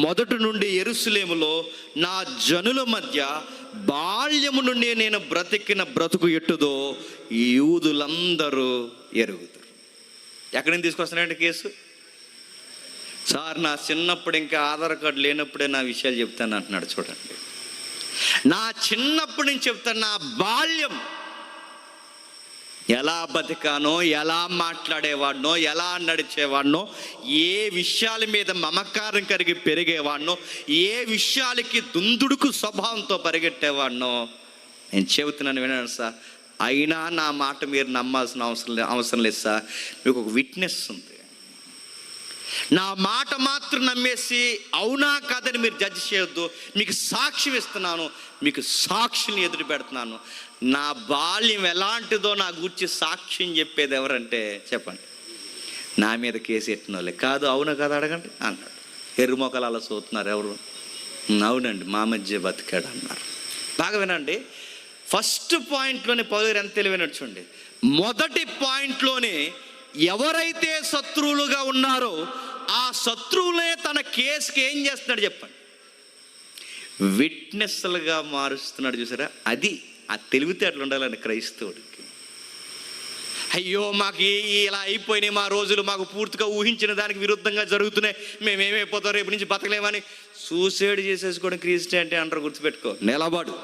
మొదటి నుండి యెరూషలేములో నా జనుల మధ్య బాల్యము నుండి నేను బ్రతికిన బ్రతుకు ఎట్టుదో యూదులందరూ ఎరుగుతారు. ఎక్కడి నుంచి తీసుకొస్తున్నానంటే కేసు? సార్ నా చిన్నప్పుడు ఇంకా ఆధార్ కార్డు లేనప్పుడే నా విషయాలు చెప్తాను అంటున్నాడు. చూడండి, నా చిన్నప్పటి నుంచి చెప్తాను, నా బాల్యం ఎలా బతికానో, ఎలా మాట్లాడేవాడినో, ఎలా నడిచేవాడినో, ఏ విషయాల మీద మమకారం కలిగి పెరిగేవాడినో, ఏ విషయాలకి దుందుడుకు స్వభావంతో పరిగెట్టేవాడినో నేను చెబుతున్నాను వినండి సార్. అయినా నా మాట మీరు నమ్మాల్సిన అవసరం లేదు సార్. మీకు ఒక విట్నెస్ ఉంది. నా మాట మాత్రం నమ్మేసి అవునా కాదని మీరు జడ్జి చేయొద్దు. మీకు సాక్ష్యం ఇస్తున్నాను, మీకు సాక్షిని ఎదురు పెడుతున్నాను. నా బాల్యం ఎలాంటిదో నా గురించి సాక్ష్యం చెప్పేది ఎవరంటే చెప్పండి, నా మీద కేసు ఎట్టిన వాళ్ళే. కాదు అవునా కాదు అడగండి అన్నాడు. ఎర్రుమొక్కలు అలా చూస్తున్నారు ఎవరు? అవునండి మా మధ్య బతికాడు అన్నారు. బాగా వినండి, ఫస్ట్ పాయింట్లోనే పౌలు ఎంత తెలివైనట్టు చూడండి. మొదటి పాయింట్లోనే ఎవరైతే శత్రువులుగా ఉన్నారో ఆ శత్రువులే తన కేసుకి ఏం చేస్తున్నాడు చెప్పండి, విట్నెస్లుగా మారుస్తున్నాడు. చూసారా, అది ఆ తెలివితేటలు ఉండాలండి క్రైస్తవుడికి. అయ్యో మాకు ఇలా అయిపోయినాయి మా రోజులు, మాకు పూర్తిగా ఊహించిన దానికి విరుద్ధంగా జరుగుతున్నాయి, మేమేమైపోతాం, రేపు నుంచి బతకలేమని సూసైడ్ చేసేసుకోవడం క్రిస్టియానిటీ అంటారు. గుర్తుపెట్టుకో. నిలబడు,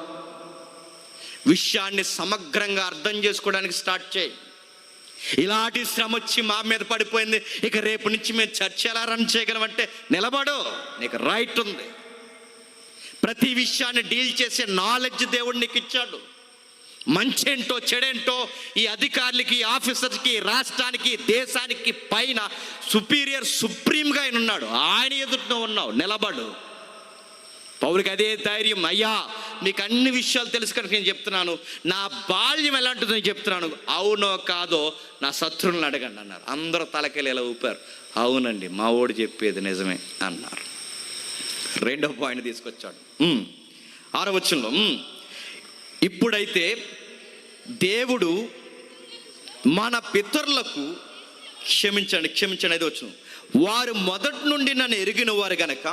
విషయాన్ని సమగ్రంగా అర్థం చేసుకోవడానికి స్టార్ట్ చేయి. ఇలాంటి శ్రమ వచ్చి మా మీద పడిపోయింది, ఇక రేపు నుంచి మేము చర్చ ఎలా రన్ చేయగలమంటే నిలబడు, నీకు రైట్ ఉంది. ప్రతి విషయాన్ని డీల్ చేసే నాలెడ్జ్ దేవుడు నీకు ఇచ్చాడు. మంచేంటో చెడేంటో ఈ అధికారులకి, ఆఫీసర్స్కి, రాష్ట్రానికి, దేశానికి పైన సుపీరియర్ సుప్రీంగా ఆయన ఉన్నాడు. ఆయన ఎదుట ఉన్నావు, నిలబడు. పౌలుకి అదే ధైర్యం. అయ్యా మీకు అన్ని విషయాలు తెలుసు కనుక నేను చెప్తున్నాను, నా బాల్యం ఎలాంటిదో నేను చెప్తున్నాను, అవునో కాదో నా శత్రువులను అడగండి అన్నారు. అందరూ తలకెళ్ళి ఇలా ఊపారు. అవునండి మా ఓడి చెప్పేది నిజమే అన్నారు. రెండో పాయింట్ తీసుకొచ్చాడు 6వ వచనంలో. ఇప్పుడైతే దేవుడు మన పితరులకు క్షమించండి 5వ వచనం, వారు మొదటి నుండి నన్ను ఎరిగిన వారు గనక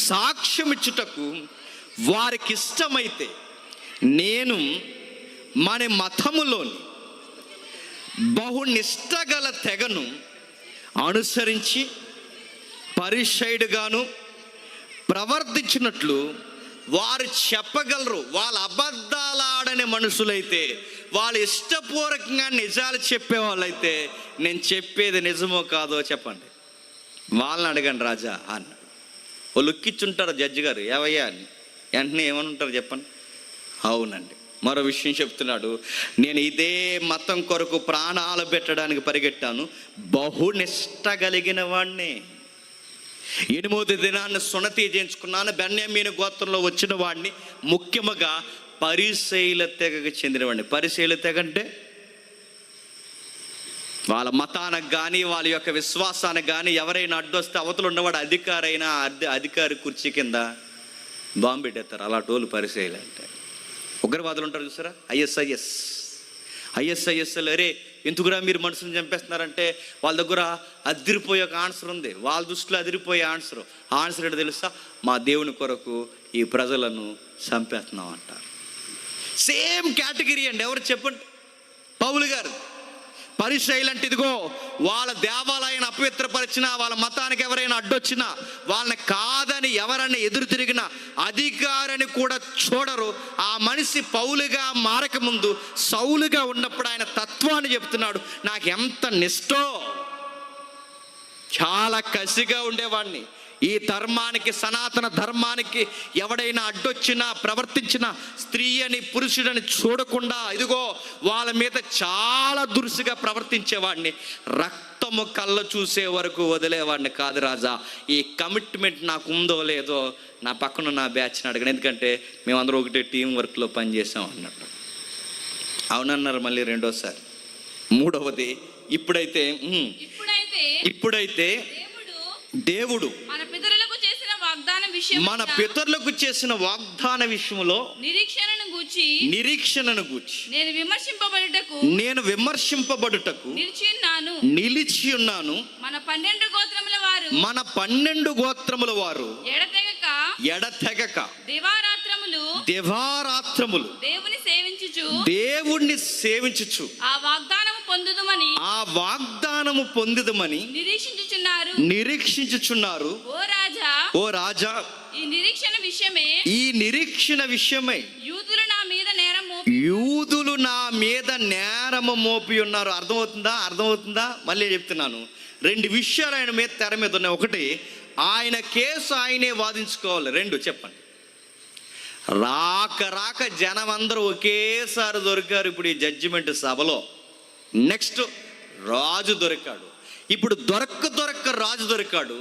సాక్ష్యమిచ్చుటకు వారికి ఇష్టమైతే నేను మన మతములోని బహునిష్టగల తెగను అనుసరించి పరిసయ్యుడుగాను ప్రవర్తించినట్లు వారు చెప్పగలరు. వాళ్ళ అబద్ధాలు ఆడని మనుషులైతే, వాళ్ళు ఇష్టపూర్వకంగా నిజాలు చెప్పేవాళ్ళైతే, నేను చెప్పేది నిజమో కాదో చెప్పండి, వాళ్ళని అడగండి రాజా అన్నాడు. వాళ్ళు ఎక్కించుంటారు జడ్జి గారు, ఏవయ్యా అని. వెంటనే ఏమని ఉంటారు చెప్పండి, అవునండి. మరో విషయం చెప్తున్నాడు, నేను ఇదే మతం కొరకు ప్రాణాలు పెట్టడానికి పరిగెట్టాను, బహునిష్ట కలిగిన వాడిని. 8వ దినాన్ని సున్నతి చేయించుకున్నాను, బెన్యామీను గోత్రంలో వచ్చిన వాడిని, ముఖ్యముగా పరిసయ్యుల తెగకు చెందినవాడిని. పరిసయ్యుల తెగ అంటే వాళ్ళ మతానికి కానీ వాళ్ళ యొక్క విశ్వాసానికి కానీ ఎవరైనా అడ్డొస్తే అవతలు ఉన్నవాడు అధికారైనా అధికారి కుర్చీ కింద బాంబు పెట్టేస్తారు. అలాంటి వాళ్ళు పరిసయ్యులు అంటే. ఉగ్రవాదులు ఉంటారు చూసారా, ఐఎస్ఐఎస్ అరే ఎందుకురా మీరు మనుషులను చంపేస్తున్నారంటే వాళ్ళ దగ్గర అదిరిపోయే ఒక ఆన్సర్ ఉంది. వాళ్ళ దృష్టిలో అదిరిపోయే ఆన్సర్ ఏంటో తెలుసా, మా దేవుని కొరకు ఈ ప్రజలను చంపేస్తున్నాం అంటారు. సేమ్ కేటగిరీ అండి. ఎవరు చెప్పండి, పౌలు గారు. పరిసయ్యులు అంటే ఇదిగో వాళ్ళ దేవాలయాన్ని అపవిత్రపరిచినా, వాళ్ళ మతానికి ఎవరైనా అడ్డొచ్చినా, వాళ్ళని కాదని ఎవరైనా ఎదురు తిరిగినా అధికారిని కూడా చూడరు. ఆ మనిషి పౌలుగా మారకముందు సౌలుగా ఉన్నప్పుడు ఆయన తత్వాన్ని చెప్తున్నాడు. నాకు ఎంత నిష్టో, చాలా కసిగా ఉండేవాడిని. ఈ ధర్మానికి, సనాతన ధర్మానికి ఎవడైనా అడ్డొచ్చినా, ప్రవర్తించినా, స్త్రీ అని పురుషుడని చూడకుండా ఇదిగో వాళ్ళ మీద చాలా దురుసుగా ప్రవర్తించేవాడిని. రక్తము కళ్ళ చూసే వరకు వదిలేవాడిని కాదు రాజా. ఈ కమిట్మెంట్ నాకు ఉందో లేదో నా పక్కన నా బ్యాచ్ని అడగను, ఎందుకంటే మేమందరం ఒకటే టీం వర్క్లో పనిచేసాం అన్నట్టు. అవునన్నారు. మళ్ళీ రెండోసారి. 3వది, ఇప్పుడైతే దేవుడు మన పితరులకు చేసిన వాగ్దాన విషయంలో నిరీక్షణను గూర్చి నేను విమర్శింపబడుటకు నిలిచి ఉన్నాను. మన 12 గోత్రముల వారు ఎడతెగక దివారాత్రములు దేవుణ్ణి సేవించుచు ఆ వాగ్దానము పొందుదమని నిరీక్షించుచున్నారు. ఓ రాజా, ఈ నిరీక్షణ విషయమై యూదులు నా మీద నేరము మోపి ఉన్నారు. అర్థమవుతుందా? మళ్ళీ చెప్తున్నాను. 2 విషయాలు ఆయన మీద తెర మీద ఉన్నాయి. ఒకటి, ఆయన కేసు ఆయనే వాదించుకోవాలి. 2 చెప్పండి, రాక జనం అందరూ ఒకేసారి దొరికారు ఇప్పుడు ఈ జడ్జిమెంట్ సభలో. నెక్స్ట్, రాజు దొరికాడు. ఇప్పుడు దొరక్క రాజు దొరికాడు.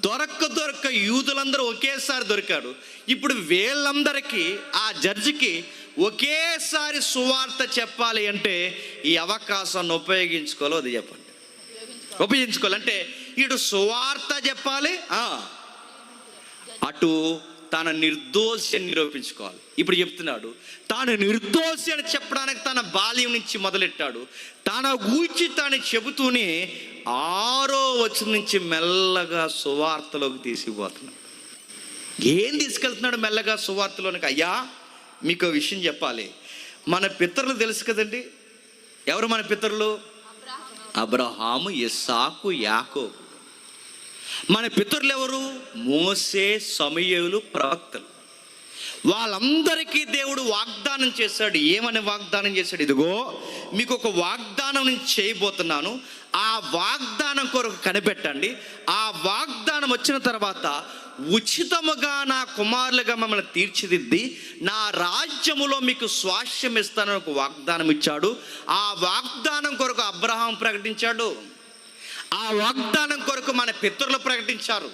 దొరక్క యూదులందరూ ఒకేసారి దొరికాడు. ఇప్పుడు వీళ్ళందరికీ, ఆ జడ్జికి ఒకేసారి సువార్త చెప్పాలి అంటే ఈ అవకాశాన్ని ఉపయోగించుకోవాలో అది చెప్పండి. ఉపయోగించుకోవాలంటే ఇటు సువార్త చెప్పాలి, అటు తన నిర్దోషి అని నిరూపించుకోవాలి. ఇప్పుడు చెప్తున్నాడు, తాను నిర్దోషి అని చెప్పడానికి తన బాల్యం నుంచి మొదలెట్టాడు. తన గూర్చి తాను చెబుతూనే 6వ వచనం నుంచి మెల్లగా సువార్తలోకి తీసుకుపోతున్నాడు. ఏం తీసుకెళ్తున్నాడు మెల్లగా సువార్తలోనికి? అయ్యా మీకు ఒక విషయం చెప్పాలి. మన పితరులు తెలుసు కదండి. ఎవరు మన పితరులు? అబ్రహాము, ఇస్సాకు, యాకోబు. మన పితరులు ఎవరు? మోసే, సమూయేలు, ప్రవక్తలు. వాళ్ళందరికీ దేవుడు వాగ్దానం చేశాడు. ఏమని వాగ్దానం చేశాడు? ఇదిగో మీకు ఒక వాగ్దానం నేను చేయబోతున్నాను, ఆ వాగ్దానం కొరకు కనిపెట్టండి. ఆ వాగ్దానం వచ్చిన తర్వాత ఉచితముగా నా కుమారులుగా మమ్మల్ని తీర్చిదిద్ది నా రాజ్యములో మీకు స్వాస్థ్యం ఇస్తానని ఒక వాగ్దానం ఇచ్చాడు. ఆ వాగ్దానం కొరకు అబ్రహాం ప్రకటించాడు. ఆ వాగ్దానం కొరకు మన పితరులు ప్రకటించారు.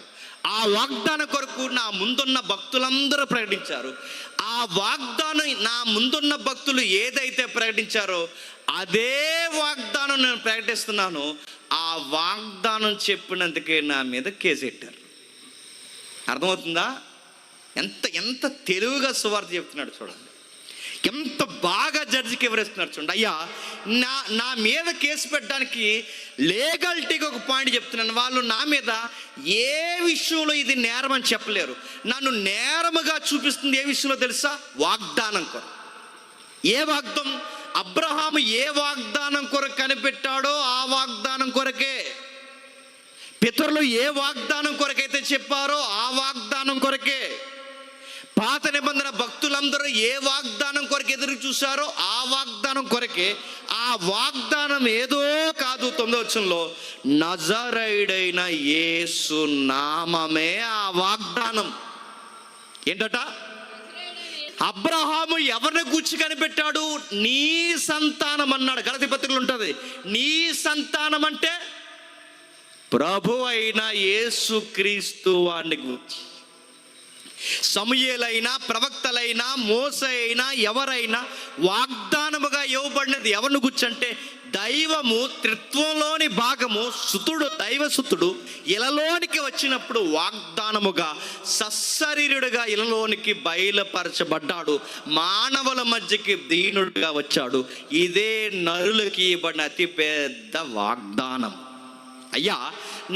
ఆ వాగ్దానం కొరకు నా ముందున్న భక్తులందరూ ప్రకటించారు. ఆ వాగ్దానం నా ముందున్న భక్తులు ఏదైతే ప్రకటించారో అదే వాగ్దానం నేను ప్రకటిస్తున్నాను. ఆ వాగ్దానం చెప్పినందుకే నా మీద కేసెట్టారు. అర్థమవుతుందా? ఎంత ఎంత తెలివిగా సువార్త చెప్తున్నాడు చూడండి. ఎంత బాగా జడ్జికి వివరిస్తున్నాడు చూడండి. అయ్యా నా మీద కేసు పెట్టడానికి లీగాలిటీగా ఒక పాయింట్ చెప్తున్నాను. వాళ్ళు నా మీద ఏ విషయంలో ఇది నేరం అని చెప్పలేరు. నన్ను నేరముగా చూపిస్తుంది ఏ విషయంలో తెలుసా? వాగ్దానం కొరకు. ఏ వాగ్దానం? అబ్రహాము ఏ వాగ్దానం కొరకు కనిపెట్టాడో ఆ వాగ్దానం కొరకే. పితరులు ఏ వాగ్దానం కొరకైతే చెప్పారో ఆ వాగ్దానం కొరకే. పాత నిబంధన భక్తులందరూ ఏ వాగ్దానం కొరకు ఎదురు చూశారో ఆ వాగ్దానం కొరకే. ఆ వాగ్దానం ఏదో కాదు. 9వ వచనంలో నజరేయుడైన యేసు నామమే ఆ వాగ్దానం. ఏంటట? అబ్రహాము ఎవరిని గూర్చి కనిపెట్టాడు? నీ సంతానం అన్నాడు. గలతీ పత్రికలో ఉంటుంది. నీ సంతానం అంటే ప్రభు అయిన యేసుక్రీస్తు వారిని గూర్చి. సమూయేలైనా, ప్రవక్తలైనా, మోసే అయినా, ఎవరైనా వాగ్దానముగా ఇవ్వబడినది ఎవరిని గురించి అంటే దైవము త్రిత్వంలోని భాగము సుతుడు, దైవసుతుడు ఇలలోనికి వచ్చినప్పుడు వాగ్దానముగా సశరీరుడుగా ఇలలోనికి బయలుపరచబడ్డాడు. మానవుల మధ్యకి దీనుడుగా వచ్చాడు. ఇదే నరులకి ఇవ్వబడిన అతి పెద్ద వాగ్దానం. అయ్యా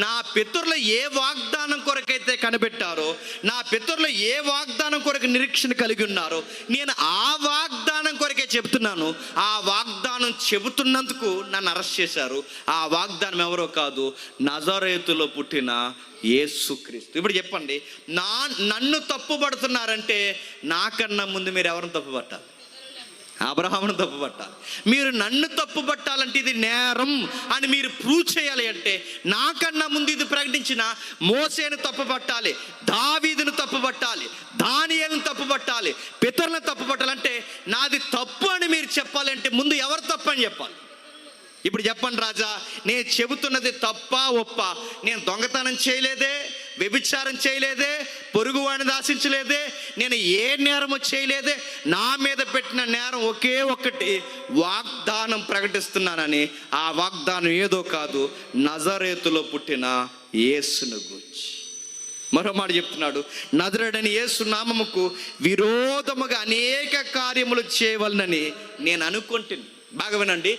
నా పితరులు ఏ వాగ్దానం కొరకైతే కనిపెట్టారో, నా పితరులు ఏ వాగ్దానం కొరకు నిరీక్షణ కలిగి ఉన్నారో, నేను ఆ వాగ్దానం కొరకే చెబుతున్నాను. ఆ వాగ్దానం చెబుతున్నందుకు నన్ను అరెస్ట్ చేశారు. ఆ వాగ్దానం ఎవరో కాదు, నజరేతులో పుట్టిన యేసుక్రీస్తు. ఇప్పుడు చెప్పండి, నన్ను తప్పుపడుతున్నారంటే నాకన్నా ముందు మీరు ఎవరిని తప్పుపట్టాలి? అబ్రహామును తప్పుపట్టాలి. మీరు నన్ను తప్పుపట్టాలంటే ఇది నేరం అని మీరు ప్రూవ్ చేయాలి అంటే నాకన్నా ముందు ఇది ప్రకటించిన మోసేను తప్పుపట్టాలి, దావీదును తప్పుపట్టాలి, దానియేలును తప్పుపట్టాలి, పితరులను తప్పుపట్టాలంటే నాది తప్పు అని మీరు చెప్పాలంటే ముందు ఎవరు తప్పు అని చెప్పాలి. ఇప్పుడు చెప్పండి రాజా, నేను చెబుతున్నది తప్పా ఒప్ప? నేను దొంగతనం చేయలేదే, వ్యభిచారం చేయలేదే, పొరుగువాడిని ఆశించలేదే, నేను ఏ నేరము చేయలేదే. నా మీద పెట్టిన నేరం ఒకే ఒక్కటి, వాగ్దానం ప్రకటిస్తున్నానని. ఆ వాగ్దానం ఏదో కాదు, నజరేతులో పుట్టిన యేసును గూర్చి. మరో మాట చెప్తున్నాడు, నజరేయుడైన యేసు నామముకు విరోధముగా అనేక కార్యములు చేయవలనని నేను అనుకుంటున్నాను. బాగా వినండి,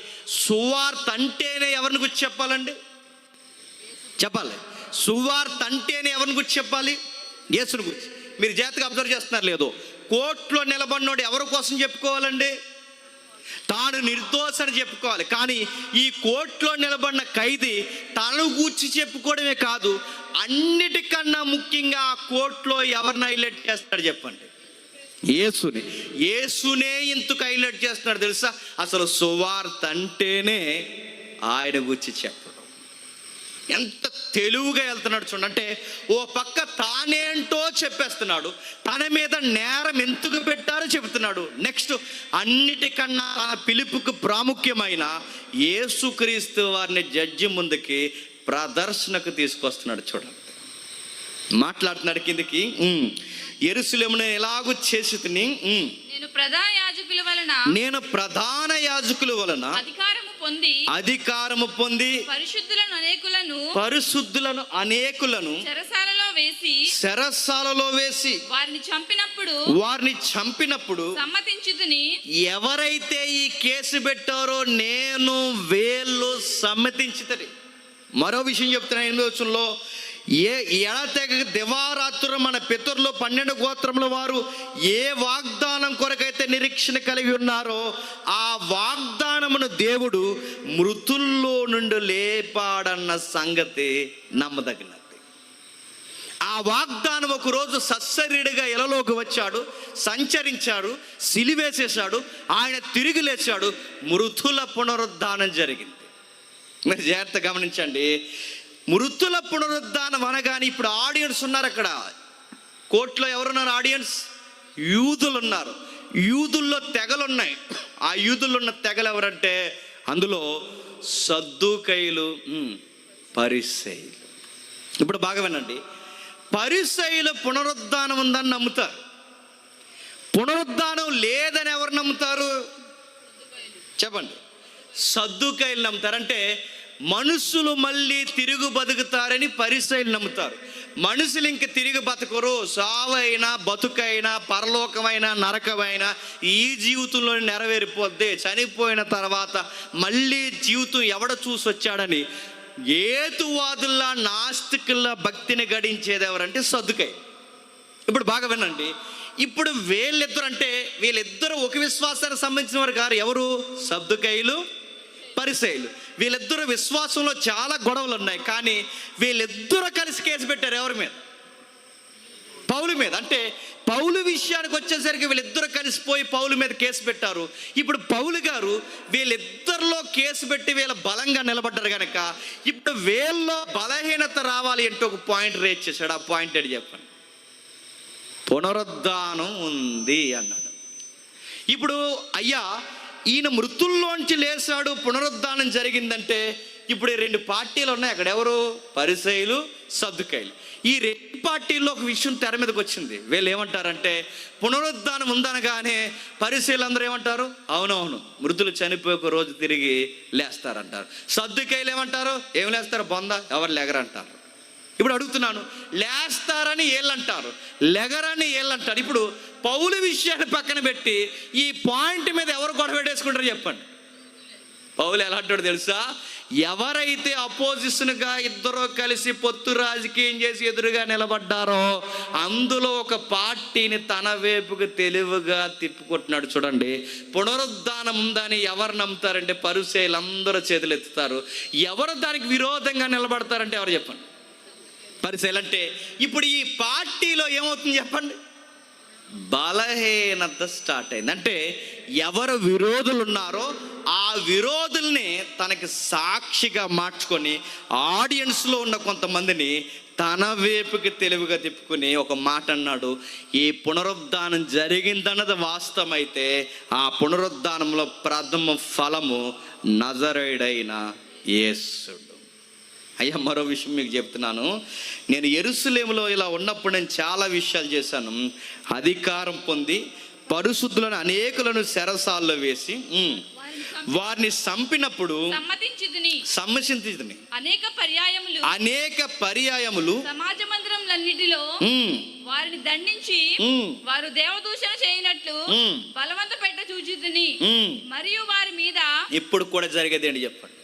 సువార్త అంటేనే ఎవరిని గురించి చెప్పాలండి? చెప్పాలి. సువార్త అంటేనే ఎవరిని గురించి చెప్పాలి? యేసుని గురించి. మీరు జాగ్రత్తగా అబ్జర్వ్ చేస్తున్నారు లేదో, కోర్టులో నిలబడినోడు ఎవరి కోసం చెప్పుకోవాలండి? తాను నిర్దోషని చెప్పుకోవాలి. కానీ ఈ కోర్టులో నిలబడిన ఖైదీ తను గూర్చి చెప్పుకోవడమే కాదు, అన్నిటికన్నా ముఖ్యంగా ఆ కోర్టులో ఎవరిని హైలైట్ చేస్తాడు చెప్పండి? యేసుని. యేసునే ఇంతకు హైలైట్ చేస్తున్నాడు తెలుసా? అసలు సువార్త అంటేనే ఆయన గురించి చెప్పడం. ఎంత తెలుగుగా వెళ్తున్నాడు చూడండి. అంటే ఓ పక్క తానేంటో చెప్పేస్తున్నాడు, తన మీద నేరం ఎందుకు పెట్టారో చెబుతున్నాడు. నెక్స్ట్ అన్నిటికన్నా తన పిలుపుకు ప్రాముఖ్యమైన యేసుక్రీస్తు వారిని జడ్జి ముందుకి ప్రదర్శనకు తీసుకొస్తున్నాడు చూడండి. మాట్లాడుతున్నాడు కిందకి, యెరూషలేమును ఎలాగూ చేసి నేను ప్రధాన యాజకుల వలన అధికారము పొంది పరిశుద్ధులను అనేకులను చెరసాలలో వేసి వారిని చంపినప్పుడు ఎవరైతే ఈ కేసు పెట్టారో నేను వేళ్ళు సమ్మతించితని. మరో విషయం చెప్తున్నా 8వ వచనంలో, ఎడ తెగ దివారాత్రులు మన పితరులు 12 గోత్రముల వారు ఏ వాగ్దానం కొరకైతే నిరీక్షణ కలిగి ఉన్నారో ఆ వాగ్దానమును దేవుడు మృతుల్లో నుండి లేపాడన్న సంగతి నమ్మదగినది. ఆ వాగ్దానం ఒకరోజు సశరీరుడిగా ఎలలోకి వచ్చాడు, సంచరించాడు, సిలివేసేశాడు, ఆయన తిరిగి లేచాడు, మృతుల పునరుద్ధానం జరిగింది. మీరు జాగ్రత్త గమనించండి. మృతుల పునరుద్ధానం అనగానే ఇప్పుడు ఆడియన్స్ ఉన్నారు. అక్కడ కోర్టులో ఎవరున్నారు? ఆడియన్స్ యూదులు ఉన్నారు. యూదుల్లో తెగలున్నాయి. ఆ యూదుల్లో ఉన్న తెగలు ఎవరంటే అందులో సద్దూకయ్యులు, పరిసయ్యులు. ఇప్పుడు బాగా వినండి. పరిసయ్యులు పునరుద్ధానం ఉందని నమ్ముతారు. పునరుద్ధానం లేదని ఎవరు నమ్ముతారు చెప్పండి? సద్దూకయ్యులు నమ్ముతారు. అంటే మనుషులు మళ్ళీ తిరుగు బతుకుతారని పరిసయ్యులు నమ్ముతారు. మనుషులు ఇంక తిరిగి బతకరు, సావైనా బతుకైనా పరలోకమైనా నరకమైనా ఈ జీవితంలో నెరవేరిపోద్ది, చనిపోయిన తర్వాత మళ్ళీ జీవితం ఎవడ చూసి వచ్చాడని ఏతువాదుల్లా నాస్తికుల్లా భక్తిని గడించేది ఎవరంటే సద్దుకై. ఇప్పుడు బాగా వినండి. ఇప్పుడు వీళ్ళిద్దరు ఒక విశ్వాసానికి సంబంధించిన వారు కారు. ఎవరు? సద్దుకైలు, పరిసయ్యులు. వీళ్ళిద్దరు విశ్వాసంలో చాలా గొడవలు ఉన్నాయి. కానీ వీళ్ళిద్దరూ కలిసి కేసు పెట్టారు. ఎవరి మీద? పౌలు మీద. అంటే పౌలు విషయానికి వచ్చేసరికి వీళ్ళిద్దరూ కలిసిపోయి పౌలు మీద కేసు పెట్టారు. ఇప్పుడు పౌలు గారు వీళ్ళిద్దరిలో కేసు పెట్టి వీళ్ళ బలంగా నిలబడ్డారు కనుక ఇప్పుడు వీళ్ళలో బలహీనత రావాలి అంటే ఒక పాయింట్ రేజ్ చేశాడు. ఆ పాయింట్ ఏంటి చెప్పండి? పునరుద్ధానం ఉంది అన్నాడు. ఇప్పుడు అయ్యా ఈయన మృతుల్లోంచి లేచాడు, పునరుద్ధానం జరిగిందంటే ఇప్పుడు 2 పార్టీలు ఉన్నాయి అక్కడ. ఎవరు? పరిసయ్యులు, సద్దుకయ్యులు. ఈ 2 పార్టీల్లో ఒక విషయం తెర మీదకి వచ్చింది. వీళ్ళు ఏమంటారంటే పునరుద్ధానం ఉందనగానే పరిసయ్యులు అందరూ ఏమంటారు? అవునవును, మృతులు చనిపోయి ఒక రోజు తిరిగి లేస్తారంటారు. సద్దుకయ్యులు ఏమంటారు? ఏం లేస్తారు? బొంద, ఎవరు లెగరంటారు. ఇప్పుడు అడుగుతున్నాను, లేస్తారని ఏళ్ళంటారు, లెగరని ఏళ్ళంటారు. ఇప్పుడు పౌలు విషయాన్ని పక్కన పెట్టి ఈ పాయింట్ మీద ఎవరు గొడవ పెట్టేసుకుంటారు చెప్పండి? పౌలు ఎలాంటాడు తెలుసా? ఎవరైతే అపోజిషన్గా ఇద్దరు కలిసి పొత్తు రాజకీయం చేసి ఎదురుగా నిలబడ్డారో అందులో ఒక పార్టీని తన వైపుకి తెలివిగా తిప్పుకుంటున్నాడు. చూడండి, పునరుద్ధానం ఉందని ఎవరు నమ్ముతారంటే పరిసయ్యులు అందరూ చేతులు ఎత్తుతారు. ఎవరు దానికి విరోధంగా నిలబడతారంటే ఎవరు చెప్పండి? పరిసయ్యులు. అంటే ఇప్పుడు ఈ పార్టీలో ఏమవుతుంది చెప్పండి? బలహీనత స్టార్ట్ అయింది. అంటే ఎవరు విరోధులు ఉన్నారో ఆ విరోధుల్ని తనకి సాక్షిగా మార్చుకొని ఆడియన్స్లో ఉన్న కొంతమందిని తన వైపుకి తెలివిగా తిప్పుకుని ఒక మాట అన్నాడు. ఈ పునరుద్ధానం జరిగిందన్నది వాస్తవమైతే ఆ పునరుద్ధానంలో ప్రథమ ఫలము నజరేయుడైన యేసుడు. అయ్యా మరో విషయం మీకు చెప్తున్నాను. నేను యెరూషలేములో ఇలా ఉన్నప్పుడు నేను చాలా విషయాలు చేశాను. అధికారం పొంది పరిశుద్ధులను అనేకులను చెరసాల్లో వేసి వారిని చంపినప్పుడు సమ్మతించుదుని అనేక పర్యాయములు సమాజ మందిరములన్నిటిలో వారిని దండించి వారు దేవదూషణ చేయనట్లు బలవంత పెట్ట చూచుదుని మరియు వారి మీద. ఇప్పుడు కూడా జరిగేది ఏంటి చెప్పండి?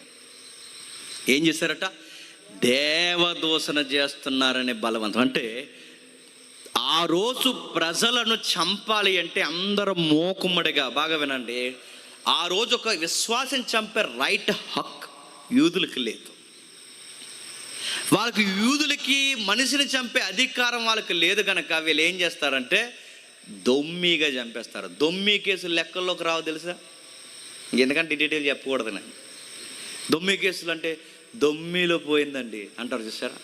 ఏం చేశారట? దేవదూషణ చేస్తున్నారనే బలవంతం. అంటే ఆ రోజు ప్రజలను చంపాలి అంటే అందరూ మోకుమ్మడిగా, బాగా వినండి, ఆ రోజు ఒక విశ్వాసం చంపే రైట్ హక్ యూదులకి లేదు. వాళ్ళకి యూదులకి మనిషిని చంపే అధికారం వాళ్ళకి లేదు కనుక వీళ్ళు ఏం చేస్తారంటే దొమ్మిగా చంపేస్తారు. దొమ్మి కేసులు లెక్కల్లోకి రావు తెలుసా? ఎందుకంటే డీటెయిల్ చెప్పకూడదు. నేను దొమ్మి కేసులు అంటే దొమ్మిలో పోయిందండి అంటారు చూసారా?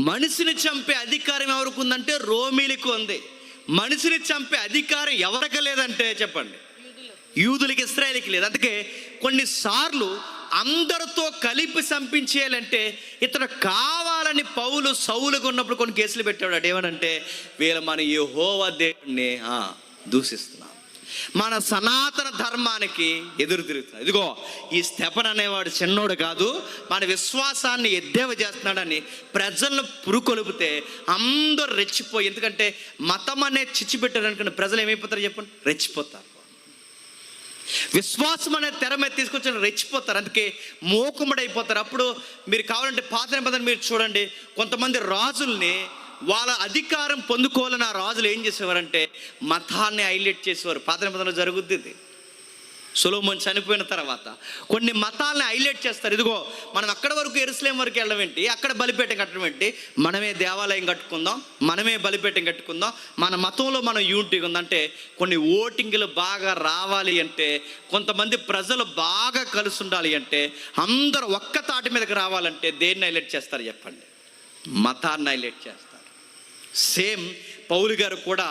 మనిషిని చంపే అధికారం ఎవరికి ఉందంటే రోమీలకు ఉంది. మనిషిని చంపే అధికారం ఎవరికి లేదంటే చెప్పండి? యూదులకి, ఇశ్రాయేలుకి లేదు. అందుకే కొన్నిసార్లు అందరితో కలిపి చంపించేయాలంటే ఇతను కావాలని పౌలు సౌలుగా ఉన్నప్పుడు కొన్ని కేసులు పెట్టాడు. అదేమనంటే వీళ్ళు మన యెహోవా దేవుణ్ణి దూషిస్తున్నారు, మన సనాతన ధర్మానికి ఎదురు తిరుగుతున్నాడు. ఇదిగో ఈ స్టెఫన్ అనేవాడు చిన్నోడు కాదు, మన విశ్వాసాన్ని ఎద్దేవా చేస్తున్నాడని ప్రజలను పురుకొలిపితే అందరూ రెచ్చిపోయి, ఎందుకంటే మతం అనేది చిచ్చి పెట్టారు అనుకున్న ప్రజలు ఏమైపోతారు చెప్పండి? రెచ్చిపోతారు. విశ్వాసం అనే తెర మీద తీసుకొచ్చి రెచ్చిపోతారు, అందుకే మూకుముడైపోతారు. అప్పుడు మీరు కావాలంటే పాత నిబంధన మీరు చూడండి, కొంతమంది రాజుల్ని వాళ్ళ అధికారం పొందుకోవాలని ఆ రాజులు ఏం చేసేవారంటే మతాన్ని హైలైట్ చేసేవారు. పాత నిబంధనలో జరుగుద్ది ఇది. సొలొమోను చనిపోయిన తర్వాత కొన్ని మతాలను హైలైట్ చేస్తారు. ఇదిగో మనం అక్కడ వరకు యెరూషలేము వరకు వెళ్ళడం ఏంటి, అక్కడ బలిపీఠం కట్టడం ఏంటి, మనమే దేవాలయం కట్టుకుందాం, మనమే బలిపీఠం కట్టుకుందాం, మన మతంలో మనం యూనిటీగా ఉందంటే. కొన్ని ఓటింగ్లు బాగా రావాలి అంటే, కొంతమంది ప్రజలు బాగా కలిసి ఉండాలి అంటే, అందరూ ఒక్క తాటి మీదకి రావాలంటే దేన్ని హైలైట్ చేస్తారు చెప్పండి? మతాన్ని హైలైట్ చేస్తారు. సేమ్ పౌలు గారు కూడా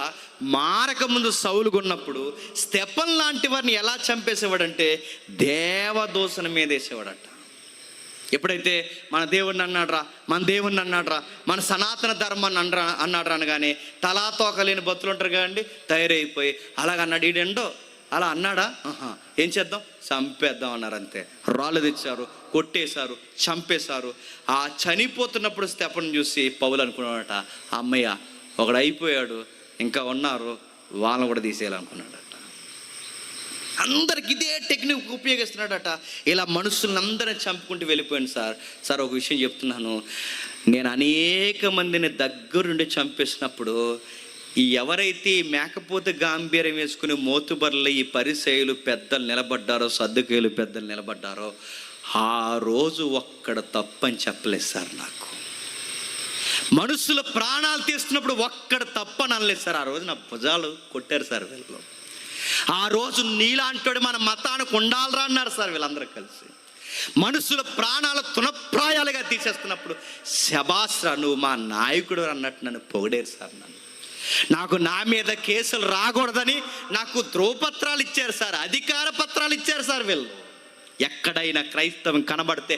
మారక ముందు సౌలుగా ఉన్నప్పుడు స్టెఫన్ లాంటి వారిని ఎలా చంపేసేవాడంటే దేవదూషణ మీద వేసేవాడట. ఎప్పుడైతే మన దేవుడిని అన్నాడ్రా, మన దేవుణ్ణి అన్నాడ్రా, మన సనాతన ధర్మాన్ని అన్నాడ్రా అనగానే తలాతోక లేని బతులు ఉంటారు కదండి, తయారైపోయి అలాగన్నాడు ఈడెండో, అలా అన్నాడా, ఏం చేద్దాం, చంపేద్దాం అన్నారు. అంతే, రాళ్ళు తెచ్చారు, కొట్టేశారు, చంపేశారు. ఆ చనిపోతున్నప్పుడు స్టెఫన్ చూసి పౌలు అనుకున్నాడట, అమ్మయ్య ఒకడు అయిపోయాడు, ఇంకా ఉన్నారు, వాళ్ళని కూడా తీసేయాలనుకున్నాడట. అందరికి ఇదే టెక్నిక్ ఉపయోగిస్తున్నాడట. ఇలా మనుషులందరినీ చంపుకుంటూ వెళ్ళిపోయాను సార్ ఒక విషయం చెప్తున్నాను, నేను అనేక మందిని దగ్గరుండి చంపేసినప్పుడు ఈ ఎవరైతే మేకపోతే గాంభీర్యం వేసుకుని మోతుబర్ల ఈ పరిసయ్యులు పెద్దలు నిలబడ్డారో, సద్దుకేయులు పెద్దలు నిలబడ్డారో, ఆ రోజు ఒక్కడ తప్పని చెప్పలేదు సార్. నాకు మనుషుల ప్రాణాలు తీస్తున్నప్పుడు ఒక్కడ తప్పని అనలేదు సార్. ఆ రోజు నా భుజాలు కొట్టారు సార్ వీళ్ళు. ఆ రోజు నీలాంటోడు మన మతానికి ఉండాలరా అన్నారు సార్ వీళ్ళందరూ కలిసి. మనుషుల ప్రాణాలు తునప్రాయాలుగా తీసేస్తున్నప్పుడు శబాస్రా నువ్వు మా నాయకుడు అన్నట్టు నన్ను పొగిడేరు సార్. నాకు నా మీద కేసులు రాకూడదని నాకు ధ్రువపత్రాలు ఇచ్చారు సార్, అధికార పత్రాలు ఇచ్చారు సార్ వీళ్ళు. ఎక్కడైనా క్రైస్తవం కనబడితే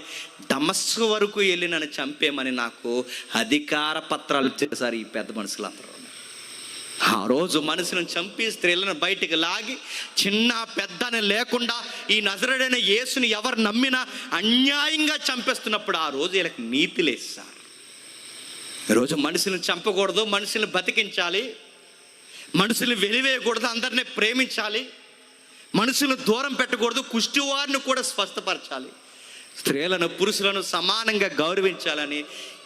దమస్కు వరకు వెళ్ళి నన్ను చంపేమని నాకు అధికార పత్రాలు ఇచ్చారు సార్ ఈ పెద్ద మనుషులందరూ. ఆ రోజు మనుషులను చంపి స్త్రీలను బయటికి లాగి చిన్న పెద్దని లేకుండా ఈ నజరేయుడైన యేసుని ఎవరు నమ్మినా అన్యాయంగా చంపేస్తున్నప్పుడు ఆ రోజు వీళ్ళకి నీతి లేదు సార్. ఈరోజు మనుషులను చంపకూడదు, మనుషులను బతికించాలి, మనుషులను వెలివేయకూడదు, అందరినీ ప్రేమించాలి, మనుషులను దూరం పెట్టకూడదు, కుష్టివారిని కూడా స్వస్థపరచాలి, స్త్రీలను పురుషులను సమానంగా గౌరవించాలని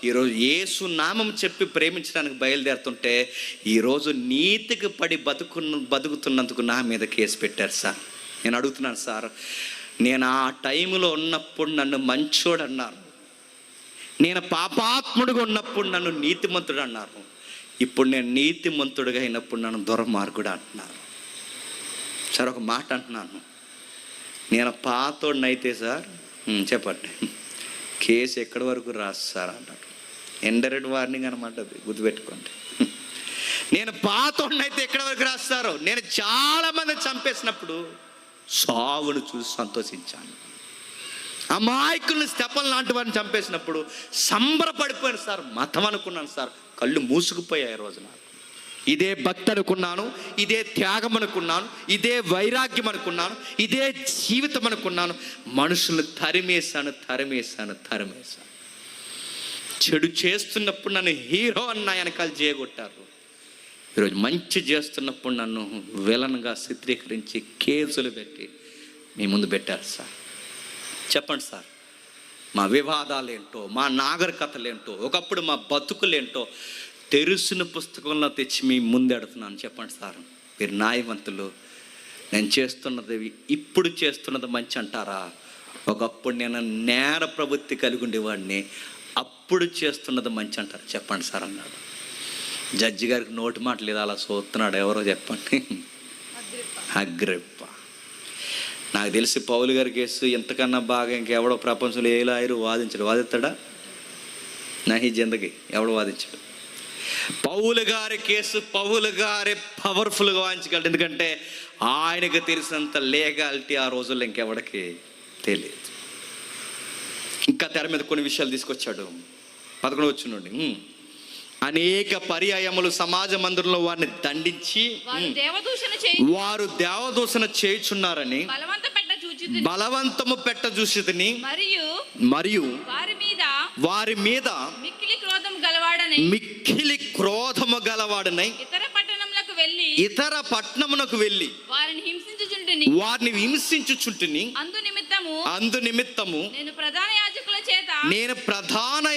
ఈరోజు యేసు నామం చెప్పి ప్రేమించడానికి బయలుదేరుతుంటే ఈరోజు నీతికి పడి బతుకుతున్నందుకు నా మీద కేసు పెట్టారు సార్. నేను అడుగుతున్నాను సార్, నేను ఆ టైంలో ఉన్నప్పుడు నన్ను మంచోడు అన్నారు, నేను పాపాత్ముడిగా ఉన్నప్పుడు నన్ను నీతిమంతుడు అన్నారు, ఇప్పుడు నేను నీతిమంతుడిగా అయినప్పుడు నన్ను దుర్మార్గుడు అంటున్నారు సార్. ఒక మాట అంటున్నాను, నేను పాతోడినైతే సార్ చెప్పండి కేసు ఎక్కడి వరకు రాదు సార్ అన్నాడు. ఇండైరెక్ట్ వార్నింగ్ అనమాట, అది గుర్తుపెట్టుకోండి. నేను పాతోడినైతే ఎక్కడి వరకు రాస్తారు, నేను చాలామంది చంపేసినప్పుడు సావును చూసి సంతోషించాను, అమాయకుల్ని స్టెఫన్ లాంటి వారిని చంపేసినప్పుడు సంబరపడిపోయాను సార్. మతం అనుకున్నాను సార్, కళ్ళు మూసుకుపోయాయి రోజు నాకు. ఇదే భక్తి అనుకున్నాను, ఇదే త్యాగం అనుకున్నాను, ఇదే వైరాగ్యం అనుకున్నాను, ఇదే జీవితం అనుకున్నాను. మనుషులను తరిమేశాను. చెడు చేస్తున్నప్పుడు నన్ను హీరో అన్న వెనకాల చేయగొట్టారు. ఈరోజు మంచి చేస్తున్నప్పుడు నన్ను విలన్గా చిత్రీకరించి కేసులు పెట్టి మీ ముందు పెట్టారు సార్. చెప్పండి సార్, మా వివాదాలు ఏంటో, మా నాగరికతలు ఏంటో, ఒకప్పుడు మా బతుకులేంటో తెరుసిన పుస్తకంలో తెచ్చి మీ ముందెడుతున్నాను. చెప్పండి సార్, మీరు న్యాయవంతులు. నేను చేస్తున్నది ఇప్పుడు చేస్తున్నది మంచి అంటారా? ఒకప్పుడు నేను నేర ప్రవృత్తి కలిగి ఉండేవాడిని, అప్పుడు చేస్తున్నది మంచి అంటారు చెప్పండి సార్ అన్నాడు. జడ్జి గారికి నోటి మాట లేదు, అలా చూస్తున్నాడు. ఎవరో చెప్పండి, అగ్రిప్ప. నాకు తెలిసి పౌలు గారి కేసు ఎంతకన్నా బాగా ఇంకెవడో ప్రపంచంలో ఏ లాయరు వాదిస్తాడా? నహి జిందగీ ఎవడు వాదించాడు? పౌలు గారి కేసు పౌలు గారే పవర్ఫుల్గా వాదించగలడు. ఎందుకంటే ఆయనకు తెలిసినంత లీగాలిటీ ఆ రోజుల్లో ఇంకెవడికి తెలియదు. ఇంకా తెర మీద కొన్ని విషయాలు తీసుకొచ్చాడు. 11 వచ్చి నుండి అనేక పర్యాయములు సమాజ మందిరంలో వారిని దండించి వారు దేవదూషణ చేయుచున్నారని బలవంతము పెట్ట చూసితిని, మరియు వారి మీద మిక్కిలి క్రోధము గలవాడనై ఇతర పట్టణమునకు వెళ్ళి వారిని వారిని హింసించుచుంటిని. అందు నిమిత్తము నేను ప్రధాన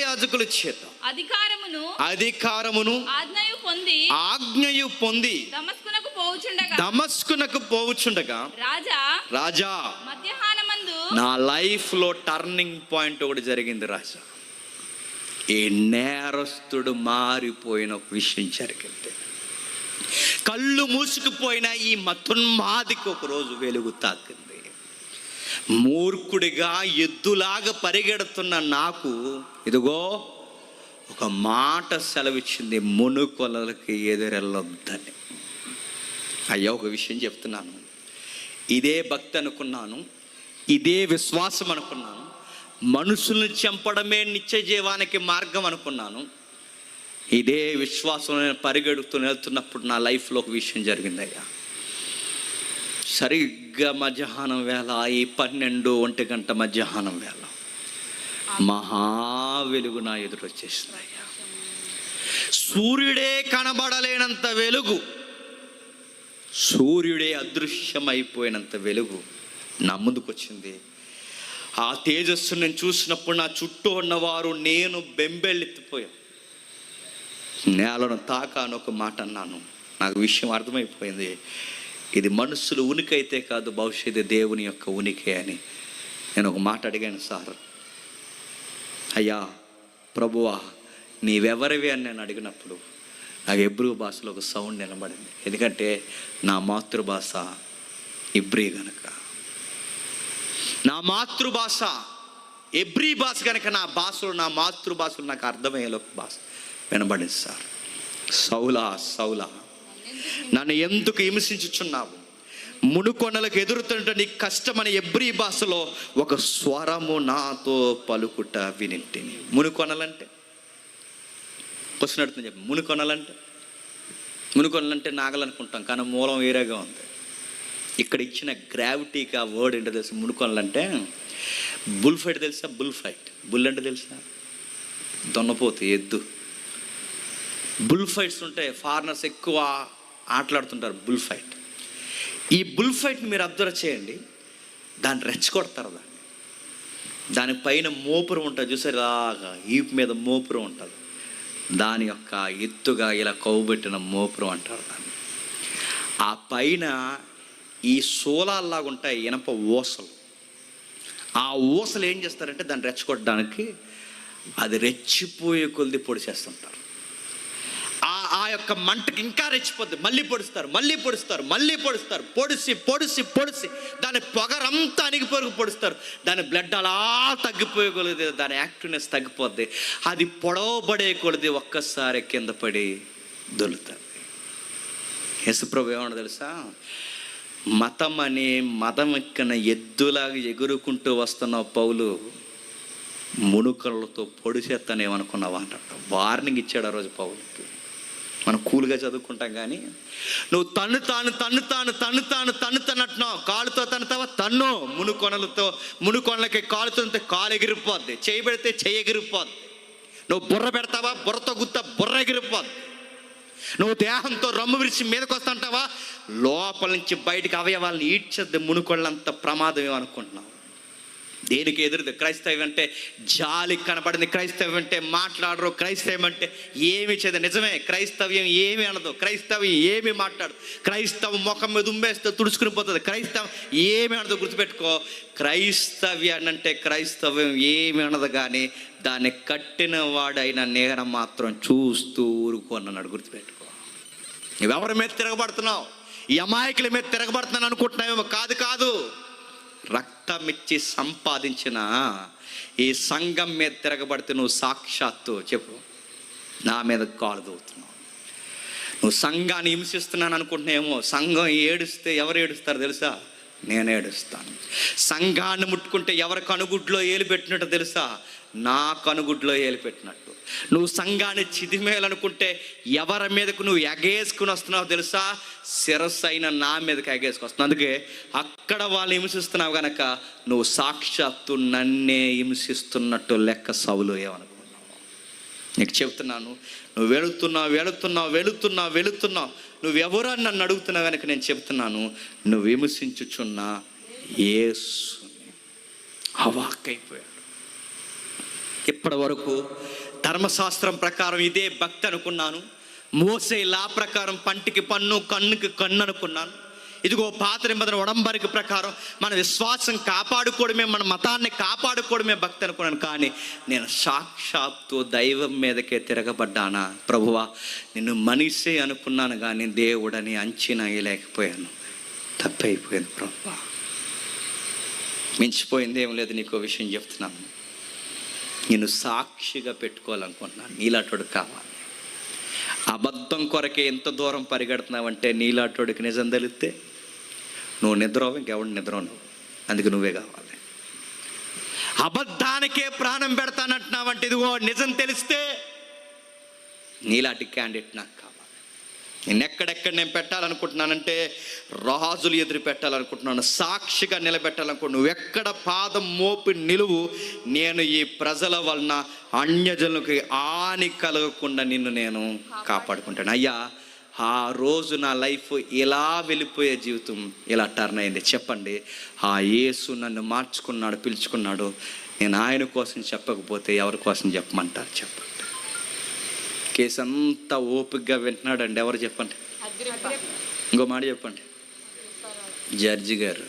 యాజకుల చేత అధికారమును ఆజ్ఞయు పొంది దమస్కునకు పోవుచుండగా రాజా నా లైఫ్ లో టర్నింగ్ పాయింట్ ఒకటి జరిగింది రాజా. ఈ నేరస్తుడు మారిపోయిన ఒక విషయం జరిగింది. కళ్ళు మూసుకుపోయిన ఈ మతున్మాదికి ఒకరోజు వెలుగు తాకింది. మూర్ఖుడిగా ఎద్దులాగా పరిగెడుతున్న నాకు ఇదిగో ఒక మాట సెలవిచ్చింది, మునుకొలలకి ఎదురెళ్ళొద్దని. అయ్యా ఒక విషయం చెప్తున్నాను, ఇదే భక్తి అనుకున్నాను, ఇదే విశ్వాసం అనుకున్నాను, మనుషుల్ని చంపడమే నిత్య జీవానికి మార్గం అనుకున్నాను. ఇదే విశ్వాసం పరిగెడుతూ వెళ్తున్నప్పుడు నా లైఫ్లో ఒక విషయం జరిగింది అయ్యా. సరిగ్గా మధ్యాహ్నం వేళ, ఈ 12-1 గంట మధ్యాహ్నం వేళ మహా వెలుగు నా ఎదురు వచ్చేసింది అయ్యా. సూర్యుడే కనబడలేనంత వెలుగు, సూర్యుడే అదృశ్యమైపోయినంత వెలుగు నా ముందుకు వచ్చింది. ఆ తేజస్సు నేను చూసినప్పుడు నా చుట్టూ ఉన్నవారు నేను బెంబెళ్ళెత్తిపోయాను. నేలను తాకాను ఒక మాట అన్నాను. నాకు విషయం అర్థమైపోయింది, ఇది మనుషులు ఉనికి అయితే కాదు, భవిష్యత్తు దేవుని యొక్క ఉనికి అని. నేను ఒక మాట అడిగాను, సార్ అయ్యా ప్రభువా నీవెవరివి అని నేను అడిగినప్పుడు నాకు హెబ్రూ భాషలో ఒక సౌండ్ నిలబడింది. ఎందుకంటే నా మాతృభాష ఇబ్రీ గనక, నా మాతృభాష ఎబ్రీ భాష కనుక నా భాషలో, నా మాతృభాషలో నాకు అర్థమయ్యేలో ఒక భాష వినబడింది. సార్ సౌలా సౌలా నన్ను ఎందుకు హింసించుచున్నావు, మునుకొండలకు ఎదురుతుంటే నీకు కష్టమని ఎబ్రీ భాషలో ఒక స్వరము నాతో పలుకుట వినింటిని. మునుకొనలంటే క్వశ్చన్ అడుగుతుంది చెప్పి, మునుకొనలంటే నాగలనుకుంటాం, కానీ మూలం వేరేగా ఉంది. ఇక్కడ ఇచ్చిన గ్రావిటీకి ఆ వర్డ్ ఏంటో తెలుసు. మునుకొనలంటే బుల్ ఫైట్ తెలుసా? బుల్ ఫైట్, బుల్ అంటే తెలుసా? దొన్నపోతు, ఎద్దు. బుల్ ఫైట్స్ ఉంటాయి, ఫారినర్స్ ఎక్కువ ఆటలాడుతుంటారు బుల్ ఫైట్. ఈ బుల్ ఫైట్ని మీరు అబ్జర్వ్ చేయండి, దాన్ని రెచ్చగొడతారు. దానిపైన మోపురం ఉంటుంది చూసారు, ఇలాగా ఈపు మీద మోపురం ఉంటుంది, దాని యొక్క ఎత్తుగా ఇలా కవ్వుబెట్టిన మోపురం అంటారు దాన్ని. ఆ పైన ఈ సోలాల్లాగా ఉంటాయి ఇనప ఊసలు. ఆ ఊసలు ఏం చేస్తారంటే దాన్ని రెచ్చగొట్టడానికి అది రెచ్చిపోయే కొలిది పొడి చేస్తుంటారు. ఆ యొక్క మంటకి ఇంకా రెచ్చిపోద్ది, మళ్ళీ పొడుస్తారు, పొడిసి దాని పొగరంతా అణిగిపోయి పొడుస్తారు. దాని బ్లడ్ అలా తగ్గిపోయే కొలిది, దాని యాక్టివ్నెస్ తగ్గిపోద్ది. అది పొడవబడే కొలిది ఒక్కసారి కింద పడి దొలుతుంది. యేసుప్రభు ఏమన్నా తెలుసా, మతం ఎక్కిన ఎద్దులాగా ఎగురుకుంటూ వస్తున్న పౌలు మునుకలతో పొడి చేస్తానేమనుకున్నావా అంటాడు. వార్నింగ్ ఇచ్చాడు ఆ రోజు పౌలుకి. మనం కూల్గా చదువుకుంటాం కానీ నువ్వు తన్నుతానంటున్నావు, కాలుతో తన్నుతావా తన్ను, మునుకొనలకి కాలుతో కాలు ఎగిరిపోద్ది, చేయి పెడితే చెయ్యి ఎగిరిపోద్ది. నువ్వు బుర్ర పెడతావా, బుర్రతో గుత్తా బుర్ర ఎగిరిపోద్ది. నువ్వు దేహంతో రొమ్ము విరిచి మీదకి వస్తుంటావా, లోపల నుంచి బయటికి అవయవాళ్ళని ఈడ్చద్ది. మునుకొళ్ళంత ప్రమాదం ఏమనుకుంటున్నావు? దేనికి ఎదురుది? క్రైస్తవం అంటే జాలి కనబడింది, క్రైస్తవం అంటే మాట్లాడరు, క్రైస్తవం అంటే ఏమి చేయదు. నిజమే, క్రైస్తవ్యం ఏమి అనదు, క్రైస్తవం ఏమి మాట్లాడు, క్రైస్తవం ముఖం మీద ఉమ్మేస్తే తుడుచుకుని పోతుంది, క్రైస్తవం ఏమి అనదు. గుర్తుపెట్టుకో, క్రైస్తవ్యాన్ని అంటే క్రైస్తవం ఏమి అనదు, కానీ దాన్ని కట్టిన వాడైన నేను మాత్రం చూస్తూ ఊరుకోన్నాడు. గుర్తుపెట్టుకో, నువ్వెవరి మీద తిరగబడుతున్నావు? ఈ అమాయకుల మీద తిరగబడుతున్నాను అనుకుంటున్నావేమో. కాదు, రక్తమిచ్చి సంపాదించిన ఈ సంఘం మీద తిరగబడితే నువ్వు సాక్షాత్తు చెప్పు నా మీద కాలు దూవుతున్నావు. నువ్వు సంఘాన్ని హింసిస్తున్నాను అనుకుంటున్నావేమో. సంఘం ఏడుస్తే ఎవరు ఏడుస్తారు తెలుసా? నేను ఏడుస్తాను. సంఘాన్ని ముట్టుకుంటే ఎవరి కనుగుడ్లో ఏలు పెట్టినట్టు తెలుసా? నా కనుగుడ్లో ఏలు పెట్టినట్టు. నువ్వు సంఘాన్ని చిదిమేయాలనుకుంటే ఎవరి మీదకు నువ్వు ఎగేసుకుని వస్తున్నావు తెలుసా? శిరస్సు అయిన నా మీదకి ఎగేసుకొస్తున్నావు. అందుకే అక్కడ వాళ్ళు హింసిస్తున్నావు కనుక నువ్వు సాక్షాత్తు నన్నే హింసిస్తున్నట్టు లెక్క. సౌలు ఏమనుకున్నావు? నీకు చెప్తున్నాను, నువ్వు వెళుతున్నావు. నువ్వెవరని నన్ను అడుగుతున్నావు కనుక నేను చెప్తున్నాను, నువ్వు విమర్శించుచున్న యేసుని. అవాక్కైపోయాడు. ఇప్పటి వరకు ధర్మశాస్త్రం ప్రకారం ఇదే భక్తి అనుకున్నాను, మోసే లా ప్రకారం పంటికి పన్ను కన్నుకి కన్ను అనుకున్నాను. ఇదిగో పాత నిబంధన ఉడంబడిక ప్రకారం మన విశ్వాసం కాపాడుకోవడమే, మన మతాన్ని కాపాడుకోవడమే భక్తి అనుకున్నాను. కానీ నేను సాక్షాత్తు దైవం మీదకే తిరగబడ్డానా? ప్రభువా, నిన్ను మనిషే అనుకున్నాను కానీ దేవుడని అంచనా వేయలేకపోయాను. తప్పైపోయింది ప్రభువా. మించిపోయింది ఏం లేదు. నీకు విషయం చెప్తున్నాను, నేను సాక్షిగా పెట్టుకోవాలనుకుంటున్నాను. నీలాటోడు కావాలి. అబద్ధం కొరకే ఎంత దూరం పరిగెడుతున్నావంటే నీలాటోడికి నిజం తెలిస్తే నువ్వు నిద్రవు, ఇంకెవడు నిద్రవు. అందుకు నువ్వే కావాలి. అబద్ధానికే ప్రాణం పెడతానంటున్నావంటే ఇదిగో నిజం తెలిస్తే నీలాంటి క్యాండిడేట్ నాకు కావాలి. ఎక్కడెక్కడ నేను పెట్టాలనుకుంటున్నానంటే రాజులు ఎదురు పెట్టాలనుకుంటున్నాను, సాక్షిగా నిలబెట్టాలనుకుంటున్నాను. నువ్వు ఎక్కడ పాదం మోపి నిలువు, నేను ఈ ప్రజల వలన అన్యజనులకు హాని కలగకుండా నిన్ను నేను కాపాడుకుంటాను. అయ్యా, ఆ రోజు నా లైఫ్ ఇలా వెళ్ళిపోయే జీవితం ఇలా టర్న్ అయింది. చెప్పండి, ఆ యేసు నన్ను మార్చుకున్నాడు, పిలుచుకున్నాడు. నేను ఆయన కోసం చెప్పకపోతే ఎవరి కోసం చెప్పమంటారు? చెప్పండి. కేసు అంతా ఓపికగా వింటున్నాడండి. ఎవరు చెప్పండి? ఇంకో మాట చెప్పండి. జడ్జి గారు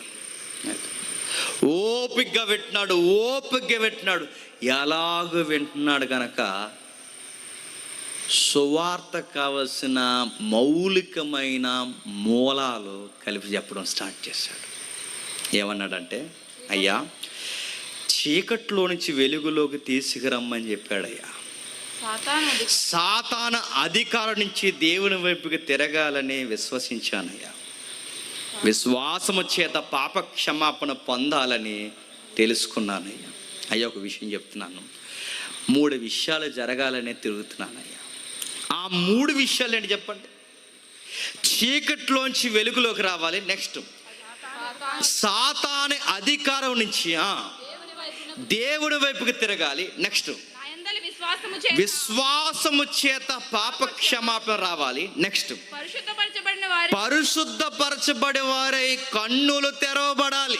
ఓపికగా వింటున్నాడు. ఎలాగో వింటున్నాడు కనుక సువార్త కావలసిన మౌలికమైన మూలాలు కలిపి చెప్పడం స్టార్ట్ చేశాడు. ఏమన్నాడంటే, అయ్యా, చీకట్లో నుంచి వెలుగులోకి తీసుకురమ్మని చెప్పాడయ్యా. సాతాను అధికారం నుంచి దేవుని వైపుకి తిరగాలని విశ్వసించానయ్యా. విశ్వాసము చేత పాప క్షమాపణ పొందాలని తెలుసుకున్నానయ్యా. అయ్యా, ఒక విషయం చెప్తున్నాను, 3 విషయాలు జరగాలనే తిరుగుతున్నానయ్యా. ఆ 3 విషయాలు ఏంటి చెప్పండి? చీకట్లోంచి వెలుగులోకి రావాలి. నెక్స్ట్, సాతాను అధికారం నుంచి దేవుని వైపుకి తిరగాలి. నెక్స్ట్, విశ్వాసము చేత పాప క్షమాపణ రావాలి. నెక్స్ట్, పరిశుద్ధపరచబడే వారై కన్నులు తెరవబడాలి.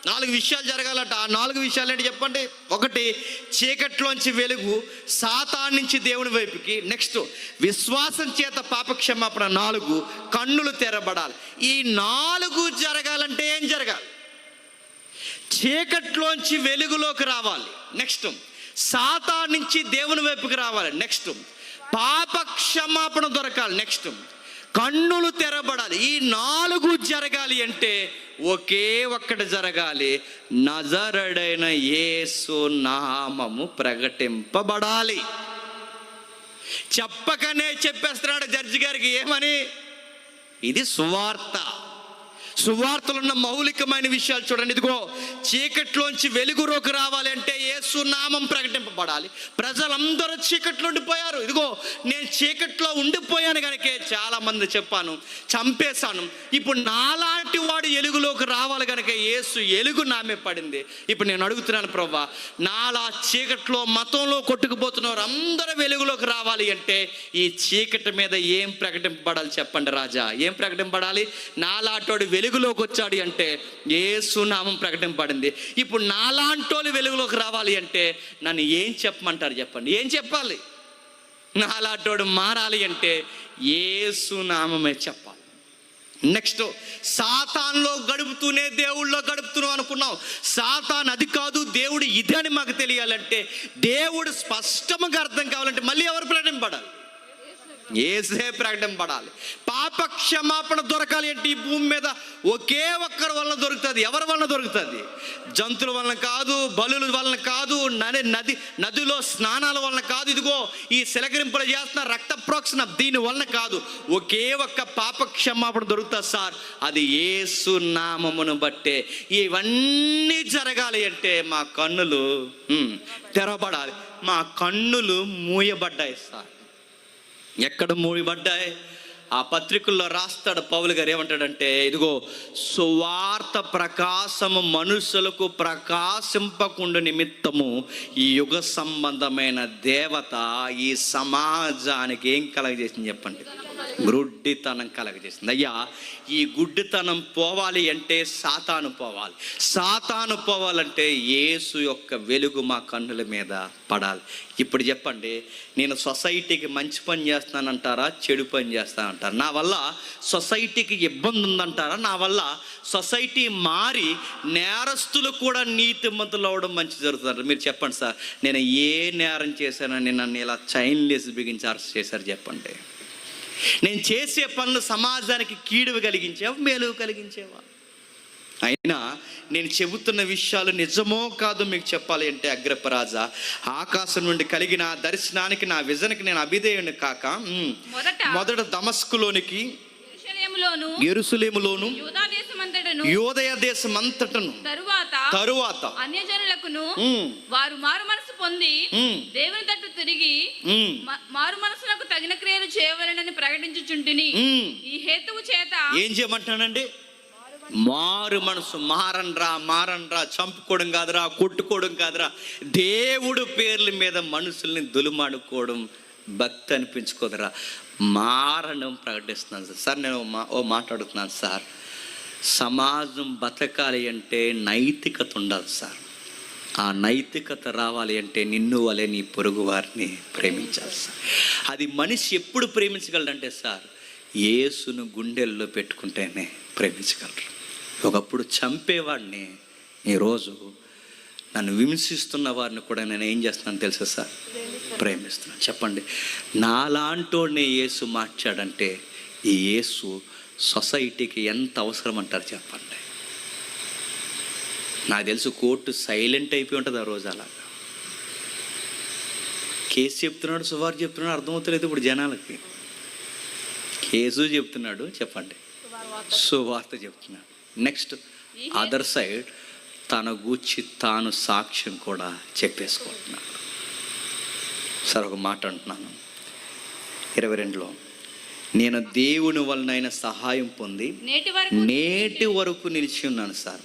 4 విషయాలు జరగాలట. ఆ 4 విషయాలు ఏంటి చెప్పండి? 1, చీకట్లోంచి వెలుగు, సాతాను నుంచి దేవుని వైపుకి. నెక్స్ట్, విశ్వాసం చేత పాప క్షమాపణ. 4, కన్నులు తెరబడాలి. ఈ 4 జరగాలంటే ఏం జరగాలి? చీకట్లోంచి వెలుగులోకి రావాలి. నెక్స్ట్, సాతాను నుంచి దేవుని వైపుకి రావాలి. నెక్స్ట్, పాప క్షమాపణ దొరకాలి. నెక్స్ట్, కన్నులు తెరబడాలి. ఈ 4 జరగాలి అంటే ఒకే ఒక్కటి జరగాలి, నజరుడైన యేసు నామము ప్రకటింపబడాలి. చెప్పకనే చెప్పేస్తున్నాడు జడ్జి గారికి. ఏమని? ఇది సువార్త. సువార్తలో ఉన్న మౌలికమైన విషయాలు చూడండి. ఇదిగో, చీకట్లోంచి వెలుగులోకి రావాలి అంటే యేసు నామం ప్రకటింపబడాలి. ప్రజలందరూ చీకట్లో ఉండిపోయారు. ఇదిగో, నేను చీకట్లో ఉండిపోయాను కనుకే చాలా మంది చెప్పాను, చంపేశాను. ఇప్పుడు నాలాంటి వాడు వెలుగులోకి రావాలి కనుక యేసు వెలుగు నామే పడింది. ఇప్పుడు నేను అడుగుతున్నాను, ప్రభువా, నాలా చీకట్లో మతంలో కొట్టుకుపోతున్నవారు అందరూ వెలుగులోకి రావాలి అంటే ఈ చీకటి మీద ఏం ప్రకటింపబడాలి చెప్పండి రాజా? ఏం ప్రకటింపబడాలి? నాలాంటోడు వెలుగులోకి వచ్చాడు అంటే యేసు నామం ప్రకటింపబడింది. ఇప్పుడు నాలాంటోళ్ళు వెలుగులోకి రావాలి అంటే నన్ను ఏం చెప్పమంటారు చెప్పండి? ఏం చెప్పాలి? నాలాంటోడు మారాలి అంటే యేసు నామమే చెప్పాలి. నెక్స్ట్, సాతాన్లో గడుపుతూనే దేవుళ్ళో గడుపుతున్నావు అనుకున్నావు. సాతాన్ అది కాదు, దేవుడు ఇది అని మాకు తెలియాలంటే, దేవుడు స్పష్టంగా అర్థం కావాలంటే మళ్ళీ ఎవరు ప్రకటింపబడాలి? యేసే ప్రకటింపబడాలి. పాప క్షమాపణ దొరకాలి అంటే ఈ భూమి మీద ఒకే ఒక్కరి వలన దొరుకుతుంది. ఎవరి వలన దొరుకుతుంది? జంతువుల వలన కాదు, బలుల వలన కాదు, నదిలో స్నానాల వలన కాదు, ఇదిగో ఈ శిలకరింపులు చేస్తున్న రక్త ప్రోక్షణ దీని వలన కాదు. ఒకే ఒక్క పాప క్షమాపణ దొరుకుతుంది సార్, అది యేసు నామమును బట్టే. ఇవన్నీ జరగాలి అంటే మా కన్నులు తెరవబడాలి. మా కన్నులు మూయబడ్డాయి సార్. ఎక్కడ మూయబడ్డాయి? ఆ పత్రికల్లో రాస్తాడు పౌలు గారు, ఏమంటాడంటే, ఇదిగో సువార్త ప్రకాశము మనుషులకు ప్రకాశింపకుండా నిమిత్తము ఈ యుగ సంబంధమైన దేవత ఈ సమాజానికి ఏం కలగజేసింది చెప్పండి? గుడ్డితనం కలగజేసింది. అయ్యా, ఈ గుడ్డితనం పోవాలి అంటే సాతాను పోవాలి. సాతాను పోవాలంటే యేసు యొక్క వెలుగు మా కన్నుల మీద పడాలి. ఇప్పుడు చెప్పండి, నేను సొసైటీకి మంచి పని చేస్తానంటారా, చెడు పని చేస్తానంటారా? నా వల్ల సొసైటీకి ఇబ్బంది ఉందంటారా? నా వల్ల సొసైటీ మారి నేరస్తులు కూడా నీతిమంతులు అవడం మంచి జరుగుతుంటారు? మీరు చెప్పండి సార్, నేను ఏ నేరం చేశానని నన్ను ఇలా చైన్లెస్ బిగించి అరెస్ట్ చేశారు చెప్పండి? నేను చేసే పనులు సమాజానికి కీడు కలిగించేవా, మేలు కలిగించేవా? అయినా నేను చెబుతున్న విషయాలు నిజమో కాదో మీకు చెప్పాలి అంటే, అగ్రపరాజా, ఆకాశం నుండి కలిగిన దర్శనానికి, నా విజన్కి నేను అభిధేయుని కాక మొదట దమస్కులోనికి, యెరూషలేములోను, యూదయ దేశమంతటను, తరువాత అన్యజనులకును వారు మారు మనసు పొంది దేవుని తట్టు తిరిగి మారు మనసులకు తగిన క్రియలు చేయవలెనని ప్రకటించుచుంటిని. ఈ హేతువు చేత ఏం చేయమంటానండి? మారు మనసు. మారన్రా, చంపుకోవడం కాదురా, కొట్టుకోవడం కాదురా, దేవుడు పేర్ల మీద మనుషుల్ని దులుమాడుకోవడం భక్తి అనిపించుకోదురా, మారడం ప్రకటిస్తున్నాను సార్. నేను మాట్లాడుతున్నాను సార్, సమాజం బతకాలి అంటే నైతికత ఉండాలి సార్. ఆ నైతికత రావాలి అంటే నిన్ను వలె నీ పొరుగు వారిని ప్రేమించాలి సార్. అది మనిషి ఎప్పుడు ప్రేమించగలడంటే సార్, యేసును గుండెల్లో పెట్టుకుంటేనే ప్రేమించగలరు. ఒకప్పుడు చంపేవాడిని, ఈరోజు నన్ను విమర్శిస్తున్న వారిని కూడా నేను ఏం చేస్తున్నాను తెలుసా సార్? ప్రేమిస్తున్నాను. చెప్పండి, నాలాంటోనే యేసు మార్చాడంటే ఈ యేసు సొసైటీకి ఎంత అవసరం అంటారు చెప్పండి? నాకు తెలుసు కోర్టు సైలెంట్ అయిపోయి ఉంటుంది ఆ రోజు. అలాగా కేసు చెప్తున్నాడు, సువార్త చెప్తున్నాడు, అర్థమవుతలేదు ఇప్పుడు జనాలకి. కేసు చెప్తున్నాడు, చెప్పండి, సువార్త చెప్తున్నాడు. నెక్స్ట్ అదర్ సైడ్ తన గూర్చి తాను సాక్ష్యం కూడా చెప్పేసుకుంటున్నాడు. సార్ ఒక మాట అంటున్నాను, 22లో, నేను దేవుని వలనైన సహాయం పొంది నేటి వరకు నిలిచి ఉన్నాను సార్.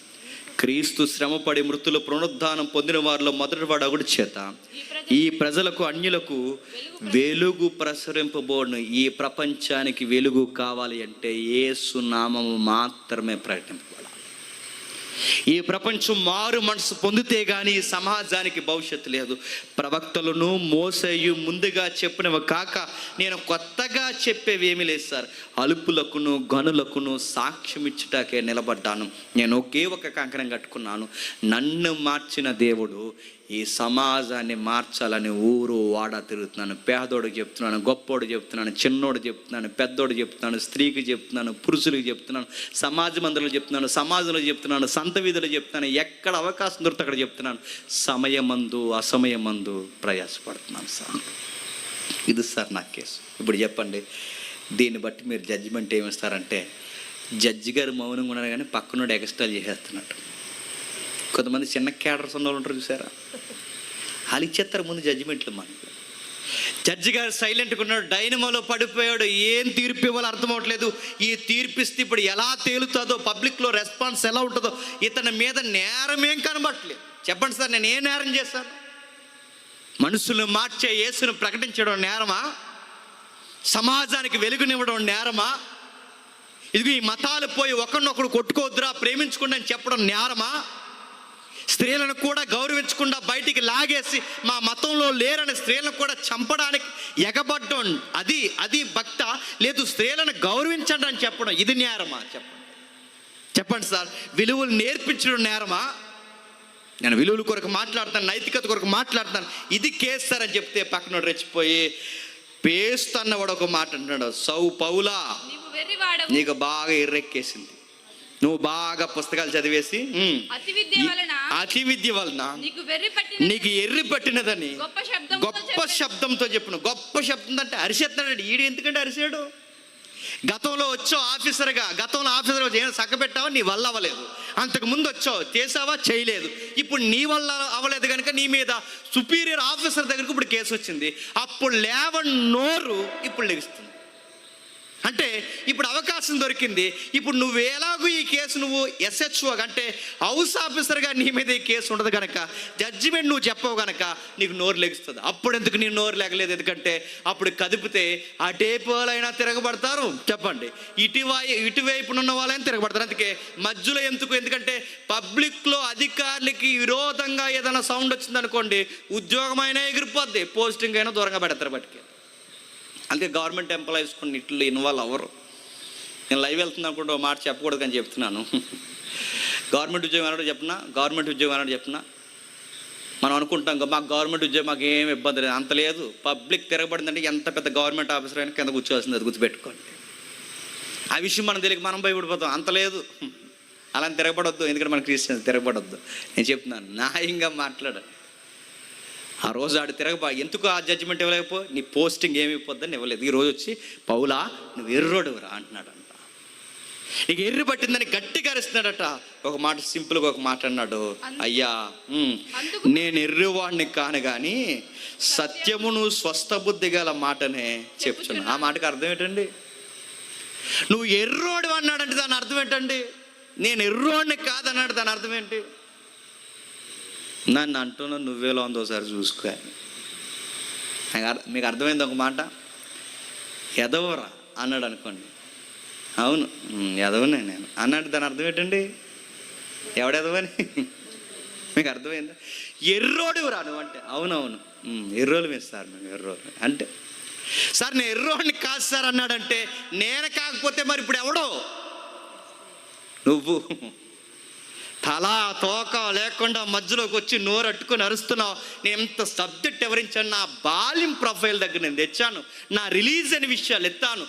క్రీస్తు శ్రమపడి మృతులు పునరుద్ధానం పొందిన వారిలో మొదటివాడు అగుడు చేత ఈ ప్రజలకు, అన్యులకు వెలుగు ప్రసరింపబోను. ఈ ప్రపంచానికి వెలుగు కావాలి అంటే యేసు నామము మాత్రమే ప్రకటింపబడాలి. ఈ ప్రపంచం మారు మనసు పొందితే కానీ ఈ సమాజానికి భవిష్యత్తు లేదు. ప్రవక్తలను మోసేయు ముందుగా చెప్పినవి కాక నేను కొత్తగా చెప్పేవి ఏమీ లేదు సార్. అలుపులకును గనులకును సాక్ష్యం ఇచ్చుటాకే నిలబడ్డాను. నేను ఒకే ఒక కంకణం కట్టుకున్నాను, నన్ను మార్చిన దేవుడు ఈ సమాజాన్ని మార్చాలని ఊరు వాడ తిరుగుతున్నాను. పేదోడికి చెప్తున్నాను, గొప్పోడు చెప్తున్నాను, చిన్నోడు చెప్తున్నాను, పెద్దోడు చెప్తున్నాను, స్త్రీకి చెప్తున్నాను, పురుషులకి చెప్తున్నాను, సమాజ మందిరంలో చెప్తున్నాను, సమాజంలో చెప్తున్నాను, సంత వీధులు చెప్తున్నాను, ఎక్కడ అవకాశం దొరికితే అక్కడ చెప్తున్నాను. సమయమందు అసమయమందు ప్రయాసపడుతున్నాను సార్. ఇది సార్ నా కేసు. ఇప్పుడు చెప్పండి, దీన్ని బట్టి మీరు జడ్జిమెంట్ ఏమిస్తారంటే, జడ్జి గారు మౌనంగా ఉన్నారు కానీ పక్కనోడు ఎక్స్ట్రాలు చేసేస్తున్నాడు. కొంతమంది చిన్న క్యాడర్స్ ఉన్న వాళ్ళు ఉంటారు చూసారా, వాళ్ళు ఇచ్చేస్తారు ముందు జడ్జిమెంట్లు. మనకు జడ్జి గారు సైలెంట్గా ఉన్నాడు, డైనమోలో పడిపోయాడు, ఏం తీర్పు ఇవ్వాలో అర్థం అవ్వట్లేదు. ఈ తీర్పిస్తే ఇప్పుడు ఎలా తేలుతుందో, పబ్లిక్లో రెస్పాన్స్ ఎలా ఉంటుందో, ఇతని మీద నేరం ఏం కనబట్టలేదు. చెప్పండి సార్, నేను ఏ నేరం చేశాను? మనుషులను మార్చే యేసును ప్రకటించడం నేరమా? సమాజానికి వెలుగునివ్వడం నేరమా? ఇది ఈ మతాలు పోయి ఒకరినొకరు కొట్టుకోవద్దురా, ప్రేమించుకుంటా అని చెప్పడం నేరమా? స్త్రీలను కూడా గౌరవించకుండా బయటికి లాగేసి మా మతంలో లేరని స్త్రీలను కూడా చంపడానికి ఎగబడ్డం, అది భక్త? లేదు, స్త్రీలను గౌరవించండి అని చెప్పడం ఇది నేరమా? చెప్పండి సార్, విలువలు నేర్పించడం నేరమా? నేను విలువల కొరకు మాట్లాడతాను, నైతికత కొరకు మాట్లాడతాను, ఇది కేస్తారని చెప్తే పక్కన రెచ్చిపోయి పేస్తు అన్నవాడు ఒక మాట అంటున్నాడు, పౌలా నీకు బాగా ఎర్రెక్కేసింది, నువ్వు బాగా పుస్తకాలు చదివేసి అతి విద్య వలన నీకు ఎర్రి పట్టినదని గొప్ప శబ్దంతో చెప్పను. గొప్ప శబ్దం అంటే అరిసేస్తున్నాడు. ఈడు ఎందుకంటే అరిసాడు? గతంలో వచ్చావు ఆఫీసర్గా, ఏమైనా చక్కబెట్టావా? నీ వల్ల అవ్వలేదు. అంతకుముందు వచ్చావు, చేసావా? చేయలేదు. ఇప్పుడు నీ వల్ల అవ్వలేదు కనుక నీ మీద సుపీరియర్ ఆఫీసర్ దగ్గరకు ఇప్పుడు కేసు వచ్చింది. అప్పుడు లేవని నోరు ఇప్పుడు లెగుస్తుంది. అంటే ఇప్పుడు అవకాశం దొరికింది. ఇప్పుడు నువ్వు ఎలాగూ ఈ కేసు నువ్వు SHO అంటే హౌస్ ఆఫీసర్గా నీ మీద ఈ కేసు ఉండదు కనుక, జడ్జిమెంట్ నువ్వు చెప్పవు కనుక నీకు నోరు లెగుస్తుంది. అప్పుడు ఎందుకు నీ నోరు లెగలేదు? ఎందుకంటే అప్పుడు కదిపితే అటేపోలైనా తిరగబడతారు, చెప్పండి, ఇటువైపునున్న వాళ్ళైనా తిరగబడతారు. అందుకే మధ్యలో ఎందుకంటే పబ్లిక్లో అధికారులకి విరోధంగా ఏదైనా సౌండ్ వచ్చిందనుకోండి, ఉద్యోగమైనా ఎగిరిపోద్ది, పోస్టింగ్ అయినా దూరంగా పెడతారు బట్టికి. అందుకే గవర్నమెంట్ ఎంప్లాయీస్ కొన్ని ఇట్లు ఇన్వాల్వ్ అవ్వరు. నేను లైవ్ వెళ్తున్నా అనుకుంటే మాట చెప్పకూడదు కానీ చెప్తున్నాను. గవర్నమెంట్ ఉద్యోగం అన్నాడు చెప్పినా మనం అనుకుంటాం మాకు గవర్నమెంట్ ఉద్యోగం మాకు ఏం ఇబ్బంది లేదు, అంత లేదు. పబ్లిక్ తిరగబడిందంటే ఎంత పెద్ద గవర్నమెంట్ ఆఫీసర్ అయినా కింద కూర్చోవాల్సింది, అది గుర్తుపెట్టుకోండి. ఆ విషయం మనం తెలియక మనం భయపడిపోతాం, అంత లేదు. అలా తిరగబడొద్దు, ఎందుకంటే మన క్రిస్టియన్స్ తిరగబడొద్దు. నేను చెప్తున్నాను, న్యాయంగా మాట్లాడాలి. ఆ రోజు ఆడు ఎందుకు ఆ జడ్జిమెంట్ ఇవ్వలేకపో, నీ పోస్టింగ్ ఏమి ఇవ్వద్దని ఇవ్వలేదు. ఈరోజు వచ్చి పౌలా నువ్వు ఎర్రోడురా అంటున్నాడంట. నీకు ఎర్రి పట్టిందని గట్టిగా అరుస్తున్నాడట. ఒక మాట సింపుల్గా ఒక మాట అన్నాడు, అయ్యా నేను ఎర్రివాడిని కాను కానీ సత్యమును స్వస్థ బుద్ధి గల మాటనే చెప్తున్నా. ఆ మాటకు అర్థం ఏంటండి? నువ్వు ఎర్రోడు అన్నాడంటే దాని అర్థం ఏంటండి? నేను ఎర్రోడిని కాదన్నాడు, దాని అర్థం ఏంటి? నన్ను అంటున్నా నువ్వేలో ఉందో ఒకసారి చూసుకో. మీకు అర్థమైంది ఒక మాట, ఎదవరా అన్నాడు అనుకోండి, అవును ఎదవనే నేను అన్నాడు, దాని అర్థం ఏంటండి? ఎవడెదవని మీకు అర్థమైందా? ఎర్రోడు రా నువ్వు అంటే, అవునవును ఎర్రోలు మీరు సార్, మేము ఎర్రోలు అంటే, సార్ నేను ఎర్రోడిని కాదు సార్ అన్నాడంటే, నేను కాకపోతే మరి ఇప్పుడు ఎవడో? నువ్వు తలా తోక లేకుండా మధ్యలోకి వచ్చి నోరు అట్టుకొని అరుస్తున్నావు. నేను ఎంత సబ్జెక్ట్ వివరించాను, నా బాల్యం ప్రొఫైల్ దగ్గర నేను తెచ్చాను, నా రిలీజ్ అనే విషయాలు ఎత్తాను,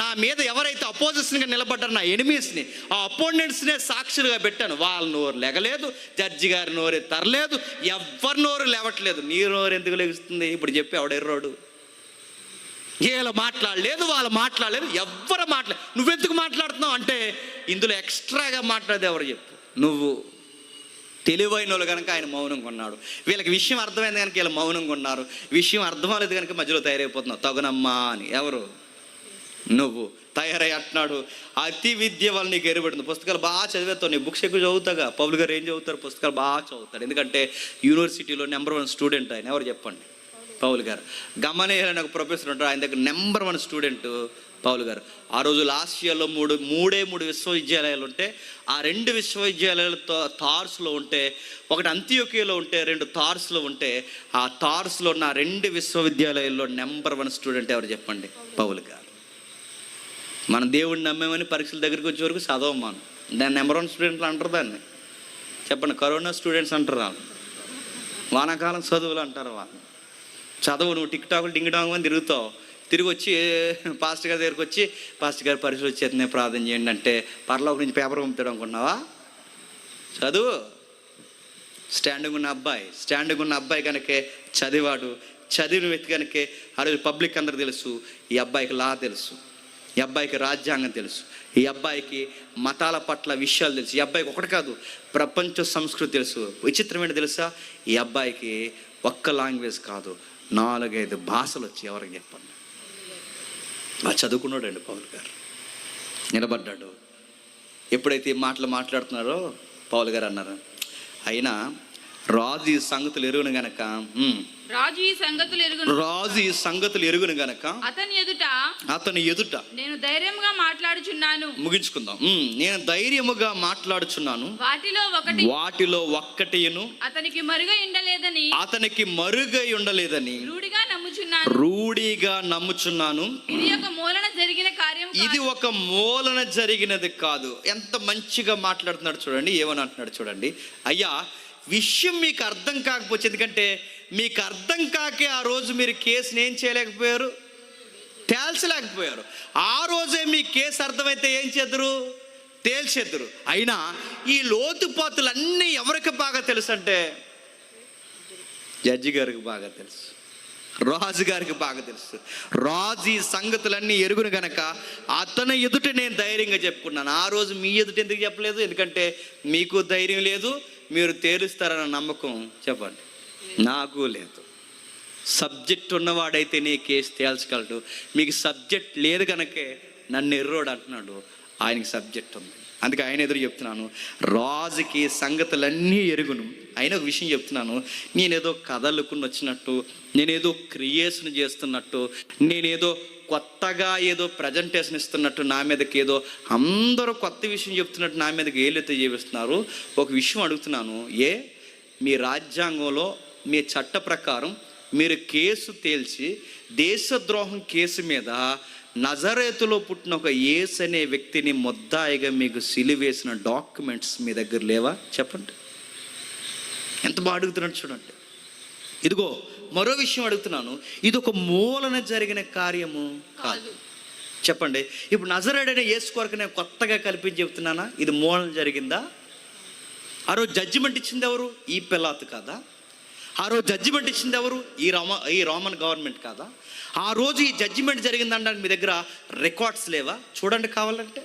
నా మీద ఎవరైతే అపోజిషన్గా నిలబడ్డారో నా ఎనిమీస్ని, ఆ అపోనెంట్స్నే సాక్షులుగా పెట్టాను. వాళ్ళ నోరు లెగలేదు, జడ్జి గారి నోరు తరలేదు, ఎవరి నోరు లేవట్లేదు. నీ నోరు ఎందుకు లెగుస్తుంది? ఇప్పుడు చెప్పి ఎవడెర్రోడు? వీళ్ళు మాట్లాడలేదు, వాళ్ళు మాట్లాడలేదు, ఎవ్వరు నువ్వెందుకు మాట్లాడుతున్నావు అంటే, ఇందులో ఎక్స్ట్రాగా మాట్లాడేది ఎవరు చెప్పు? నువ్వు. తెలివైన వాళ్ళు కనుక ఆయన మౌనంగా ఉన్నాడు. వీళ్ళకి విషయం అర్థమైంది కనుక వీళ్ళు మౌనంగా ఉన్నారు. విషయం అర్థం అవ్వలేదు కనుక మధ్యలో తయారైపోతున్నావు. తగునమ్మా అని ఎవరు? నువ్వు తయారై అంటున్నాడు. అతి విద్య వల్ల నీకు ఎరుబడింది. పుస్తకాలు బాగా చదివేస్తావు, నీ బుక్స్ ఎక్కువ చదువుతాగా. పౌలు గారు ఏం చదువుతారు? పుస్తకాలు బాగా చదువుతాడు. ఎందుకంటే యూనివర్సిటీలో నెంబర్ 1 స్టూడెంట్ ఆయన. ఎవరు చెప్పండి? పౌలు గారు. గమనేయర్ అని ఒక ప్రొఫెసర్ ఉంటారు, ఆయన దగ్గర నెంబర్ 1 స్టూడెంట్ పౌలు గారు. ఆ రోజు ఆసియాలో మూడే విశ్వవిద్యాలయాలు ఉంటే, ఆ 2 విశ్వవిద్యాలయాలు తార్స్లో ఉంటే, ఒకటి అంత్యోకియాలో ఉంటే, 2 తార్స్లో ఉంటే, ఆ తార్స్లో ఉన్న 2 విశ్వవిద్యాలయాల్లో నెంబర్ 1 స్టూడెంట్ ఎవరు చెప్పండి? పౌలు గారు. మనం దేవుడిని నమ్మేమని పరీక్షల దగ్గరికి వచ్చే వరకు చదవం మనం. దాన్ని నెంబర్ 1 స్టూడెంట్లు అంటారు. దాన్ని చెప్పండి, కరోనా స్టూడెంట్స్ అంటారు వాళ్ళు. వానాకాలం చదువులు అంటారు వాళ్ళు. చదువు, నువ్వు టిక్ టాకులు డింగ్ డాంగ్ అని తిరుగుతావు, తిరిగి వచ్చి పాస్టర్ గారి దగ్గరికి వచ్చి, పాస్టర్ గారి పరీక్షలు వచ్చేతనే ప్రార్థన చేయండి అంటే పరలోకి నుంచి పేపర్ పంపుతాడు అనుకున్నావా? చదువు. స్టాండింగ్ ఉన్న అబ్బాయి కనుకే చదివాడు. చదివిన వ్యక్తి కనుకే ఆ రోజు పబ్లిక్ అందరికి తెలుసు, ఈ అబ్బాయికి లా తెలుసు, ఈ అబ్బాయికి రాజ్యాంగం తెలుసు, ఈ అబ్బాయికి మతాల పట్ల విషయాలు తెలుసు, ఈ అబ్బాయికి ఒకటి కాదు ప్రపంచ సంస్కృతి తెలుసు. విచిత్రం ఏంటి తెలుసా? ఈ అబ్బాయికి ఒక్క లాంగ్వేజ్ కాదు 4-5 భాషలు వచ్చి. ఎవరికి చెప్పండి? బాగా చదువుకున్నాడు అండి పౌలు గారు. నిలబడ్డాడు. ఎప్పుడైతే ఈ మాటలు మాట్లాడుతున్నారో పౌలు గారు అన్నారు, అయినా రాజు ఈ సంగతులు ఎరుగును గనక రాజు ఈ సంగతులు ఎరుగును గనక అతని ఎదుట నేను ధైర్యముగా మాట్లాడుచున్నాను. ముగించుకుందాం. నేను ధైర్యముగా మాట్లాడుచున్నాను. వాటిలో ఒక్కటిను అతనికి మరుగై ఉండలేదని రూఢిగా నమ్ముచున్నాను. ఇది ఒక మూలన జరిగినది కాదు. ఎంత మంచిగా మాట్లాడుతున్నాడు చూడండి. ఏమని అంటున్నాడు చూడండి. అయ్యా, విషయం మీకు అర్థం కాకపోతే, ఎందుకంటే మీకు అర్థం కాకే ఆ రోజు మీరు కేసుని ఏం చేయలేకపోయారు, తేల్చలేకపోయారు. ఆ రోజే మీ కేసు అర్థమైతే ఏం చేద్దరు, తేల్చేద్దరు. అయినా ఈ లోతుపాతులన్నీ ఎవరికి బాగా తెలుసు అంటే, జడ్జి గారికి బాగా తెలుసు, రాజు గారికి బాగా తెలుసు. రాజు ఈ సంగతులన్నీ ఎరుగును గనక అతని ఎదుట నేను ధైర్యంగా చెప్పుకున్నాను. ఆ రోజు మీ ఎదుట ఎందుకు చెప్పలేదు? ఎందుకంటే మీకు ధైర్యం లేదు, మీరు తేలుస్తారన్న నమ్మకం చెప్పండి నాకు లేదు. సబ్జెక్ట్ ఉన్నవాడైతే నీ కేసు తేల్చగలడు. మీకు సబ్జెక్ట్ లేదు కనుకే నన్ను ఎర్రోడు అంటున్నాడు. ఆయనకి సబ్జెక్ట్ ఉంది. అందుకే ఆయన ఎదురు చెప్తున్నాను, రాజుకి సంగతులన్నీ ఎరుగును. ఆయన ఒక విషయం చెప్తున్నాను, నేనేదో కథలుకుని వచ్చినట్టు, నేనేదో క్రియేషన్ చేస్తున్నట్టు, నేనేదో కొత్తగా ఏదో ప్రజెంటేషన్ ఇస్తున్నట్టు, నా మీదకి ఏదో అందరూ కొత్త విషయం చెప్తున్నట్టు నా మీదకి ఏలైతే చేపిస్తున్నారు. ఒక విషయం అడుగుతున్నాను, మీ రాజ్యాంగంలో మీ చట్ట ప్రకారం మీరు కేసు తేల్చి దేశద్రోహం కేసు మీద నజరేతులో పుట్టిన ఒక యేసు అనే వ్యక్తిని ముద్దాయిగా మీకు సిలివేసిన డాక్యుమెంట్స్ మీ దగ్గర లేవా? చెప్పండి. ఎంత బాగా అడుగుతున్నాడు చూడండి. ఇదిగో మరో విషయం అడుగుతున్నాను, ఇది ఒక మూలన జరిగిన కార్యము కాదు. చెప్పండి. ఇప్పుడు నజరేయుడైన యేసు కొరకు నేను కొత్తగా కల్పించి చెప్తున్నానా? ఇది మూలన జరిగిందా? ఆ రోజు జడ్జిమెంట్ ఇచ్చింది ఎవరు? ఈ పిలాతు కాదా? ఆ రోజు జడ్జిమెంట్ ఇచ్చింది ఎవరు? ఈ రోమన్ గవర్నమెంట్ కాదా? ఆ రోజు ఈ జడ్జిమెంట్ జరిగిందనడానికి మీ దగ్గర రికార్డ్స్ లేవా? చూడండి కావాలంటే.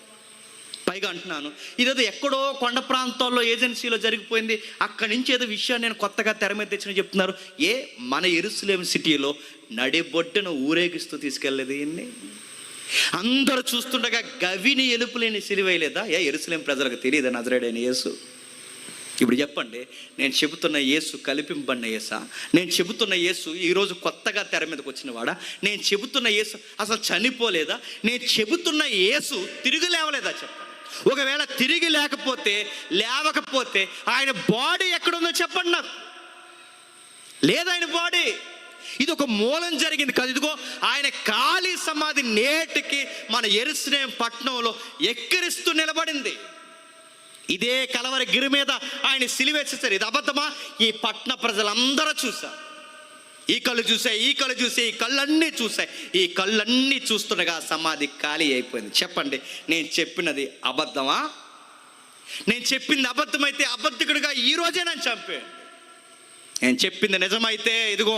పైగా అంటున్నాను, ఇదేదో ఎక్కడో కొండ ప్రాంతాల్లో ఏజెన్సీలో జరిగిపోయింది, అక్కడి నుంచి ఏదో విషయాన్ని నేను కొత్తగా తెర మీద తెచ్చిన చెప్తున్నారు. మన యెరూషలేము సిటీలో నడిబొడ్డున ఊరేగిస్తూ తీసుకెళ్ళలేదు ఈయన్ని? అందరూ చూస్తుండగా గవిని ఎలుపులేని సిలువేయలేదా? యెరూషలేము ప్రజలకు తెలియదా నజరేయుడైన యేసు? ఇప్పుడు చెప్పండి, నేను చెబుతున్న యేసు కల్పింపబడిన యేసా? నేను చెబుతున్న యేసు ఈరోజు కొత్తగా తెర మీదకి వచ్చిన వాడా? నేను చెబుతున్న యేసు అసలు చనిపోలేదా? నేను చెబుతున్న యేసు తిరిగి లేవలేదా? చెప్పండి. ఒకవేళ తిరిగి లేవకపోతే ఆయన బాడీ ఎక్కడుందో చెప్పండి నాకు. లేదా ఆయన బాడీ? ఇది ఒక మూలం జరిగింది కదా. ఇదిగో ఆయన ఖాళీ సమాధి నేటికి మన యెరూషలేము పట్టణంలో ఎక్కిరిస్తూ నిలబడింది. ఇదే కలవరి గిరి మీద ఆయన సిలువేసేసారు. ఇది అబద్ధమా? ఈ పట్టణ ప్రజలందరూ చూశారు. ఈ కళ్ళు చూసాయి, ఈ కళ్ళు చూసాయి, ఈ కళ్ళన్నీ చూసాయి. ఈ కళ్ళన్నీ చూస్తుండగా సమాధి ఖాళీ అయిపోయింది. చెప్పండి, నేను చెప్పినది అబద్ధమా? నేను చెప్పింది అబద్ధమైతే అబద్ధికుడిగా ఈ రోజే నన్ను చంపేయండి. నేను చెప్పింది నిజమైతే ఇదిగో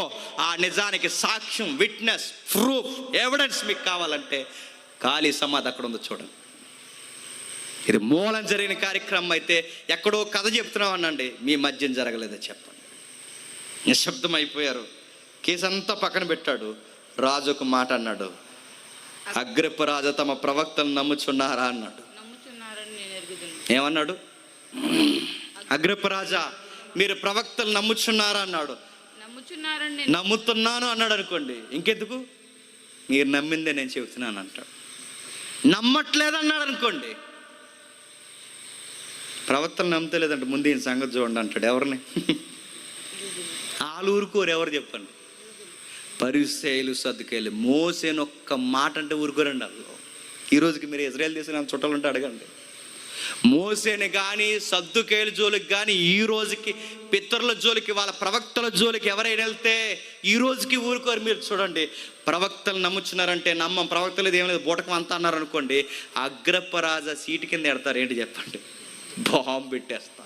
ఆ నిజానికి సాక్ష్యం, విట్నెస్, ప్రూఫ్, ఎవిడెన్స్ మీకు కావాలంటే ఖాళీ సమాధి అక్కడ ఉందో చూడండి. ఇది మూలం జరిగిన కార్యక్రమం అయితే ఎక్కడో కథ చెప్తున్నాం అనండి, మీ మధ్యం జరగలేదా? చెప్పండి. నిశ్శబ్దం అయిపోయారు. కేసు అంతా పక్కన పెట్టాడు. రాజు ఒక మాట అన్నాడు, అగ్రిప్ప రాజు తమ ప్రవక్తలను నమ్ముచున్నారా అన్నాడు. ఏమన్నాడు? అగ్రిప్ప రాజా మీరు ప్రవక్తలు నమ్ముచున్నారా అన్నాడు. నమ్ముతున్నాను అన్నాడు అనుకోండి, ఇంకెందుకు? మీరు నమ్మిందే నేను చెబుతున్నాను అంటాడు. నమ్మట్లేదన్నాడు అనుకోండి, ప్రవక్తలు నమ్మతలేదంటే ముందు ఈయన సంగతి చూడండి అంటాడు. ఎవరిని? వాళ్ళు ఊరుకోరు. ఎవరు చెప్పండి? పరిసయ్యులు, సద్దుకాయలు. మోసేను ఒక్క మాట అంటే ఊరుకోరండి వాళ్ళు. ఈరోజుకి మీరు ఇజ్రాయేల్ దేశం చుట్టాలు ఉంటే అడగండి. మోసేని కానీ సద్దుకాయల జోలికి కానీ ఈ రోజుకి పితరుల జోలికి, వాళ్ళ ప్రవక్తల జోలికి ఎవరైనా వెళ్తే ఈ రోజుకి ఊరుకోరు. మీరు చూడండి, ప్రవక్తలు నమ్ముచున్నారంటే నమ్మం, ప్రవక్తలు ఏం లేదు బూటకం అంతా అన్నారు అనుకోండి, అగ్రిప్ప రాజా సీటు కింద ఎడతారు. ఏంటి చెప్పండి? బాంబు పెట్టేస్తారు.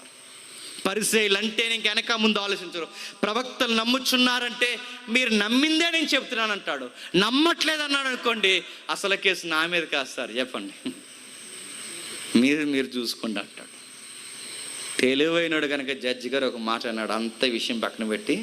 పరిసయ్యులు అంటే ఇంక వెనక ముందు ఆలోచించరు. ప్రవక్తలు నమ్ముచున్నారంటే మీరు నమ్మిందే నేను చెప్తున్నాను అంటాడు. నమ్మట్లేదు అన్నాడు అనుకోండి, అసలు కేసు నా మీద కాస్తారు. చెప్పండి, మీరు చూసుకోండి అంటాడు. తెలివైనడు కనుక జడ్జి గారు ఒక మాట అన్నాడు. అంత విషయం పక్కన పెట్టి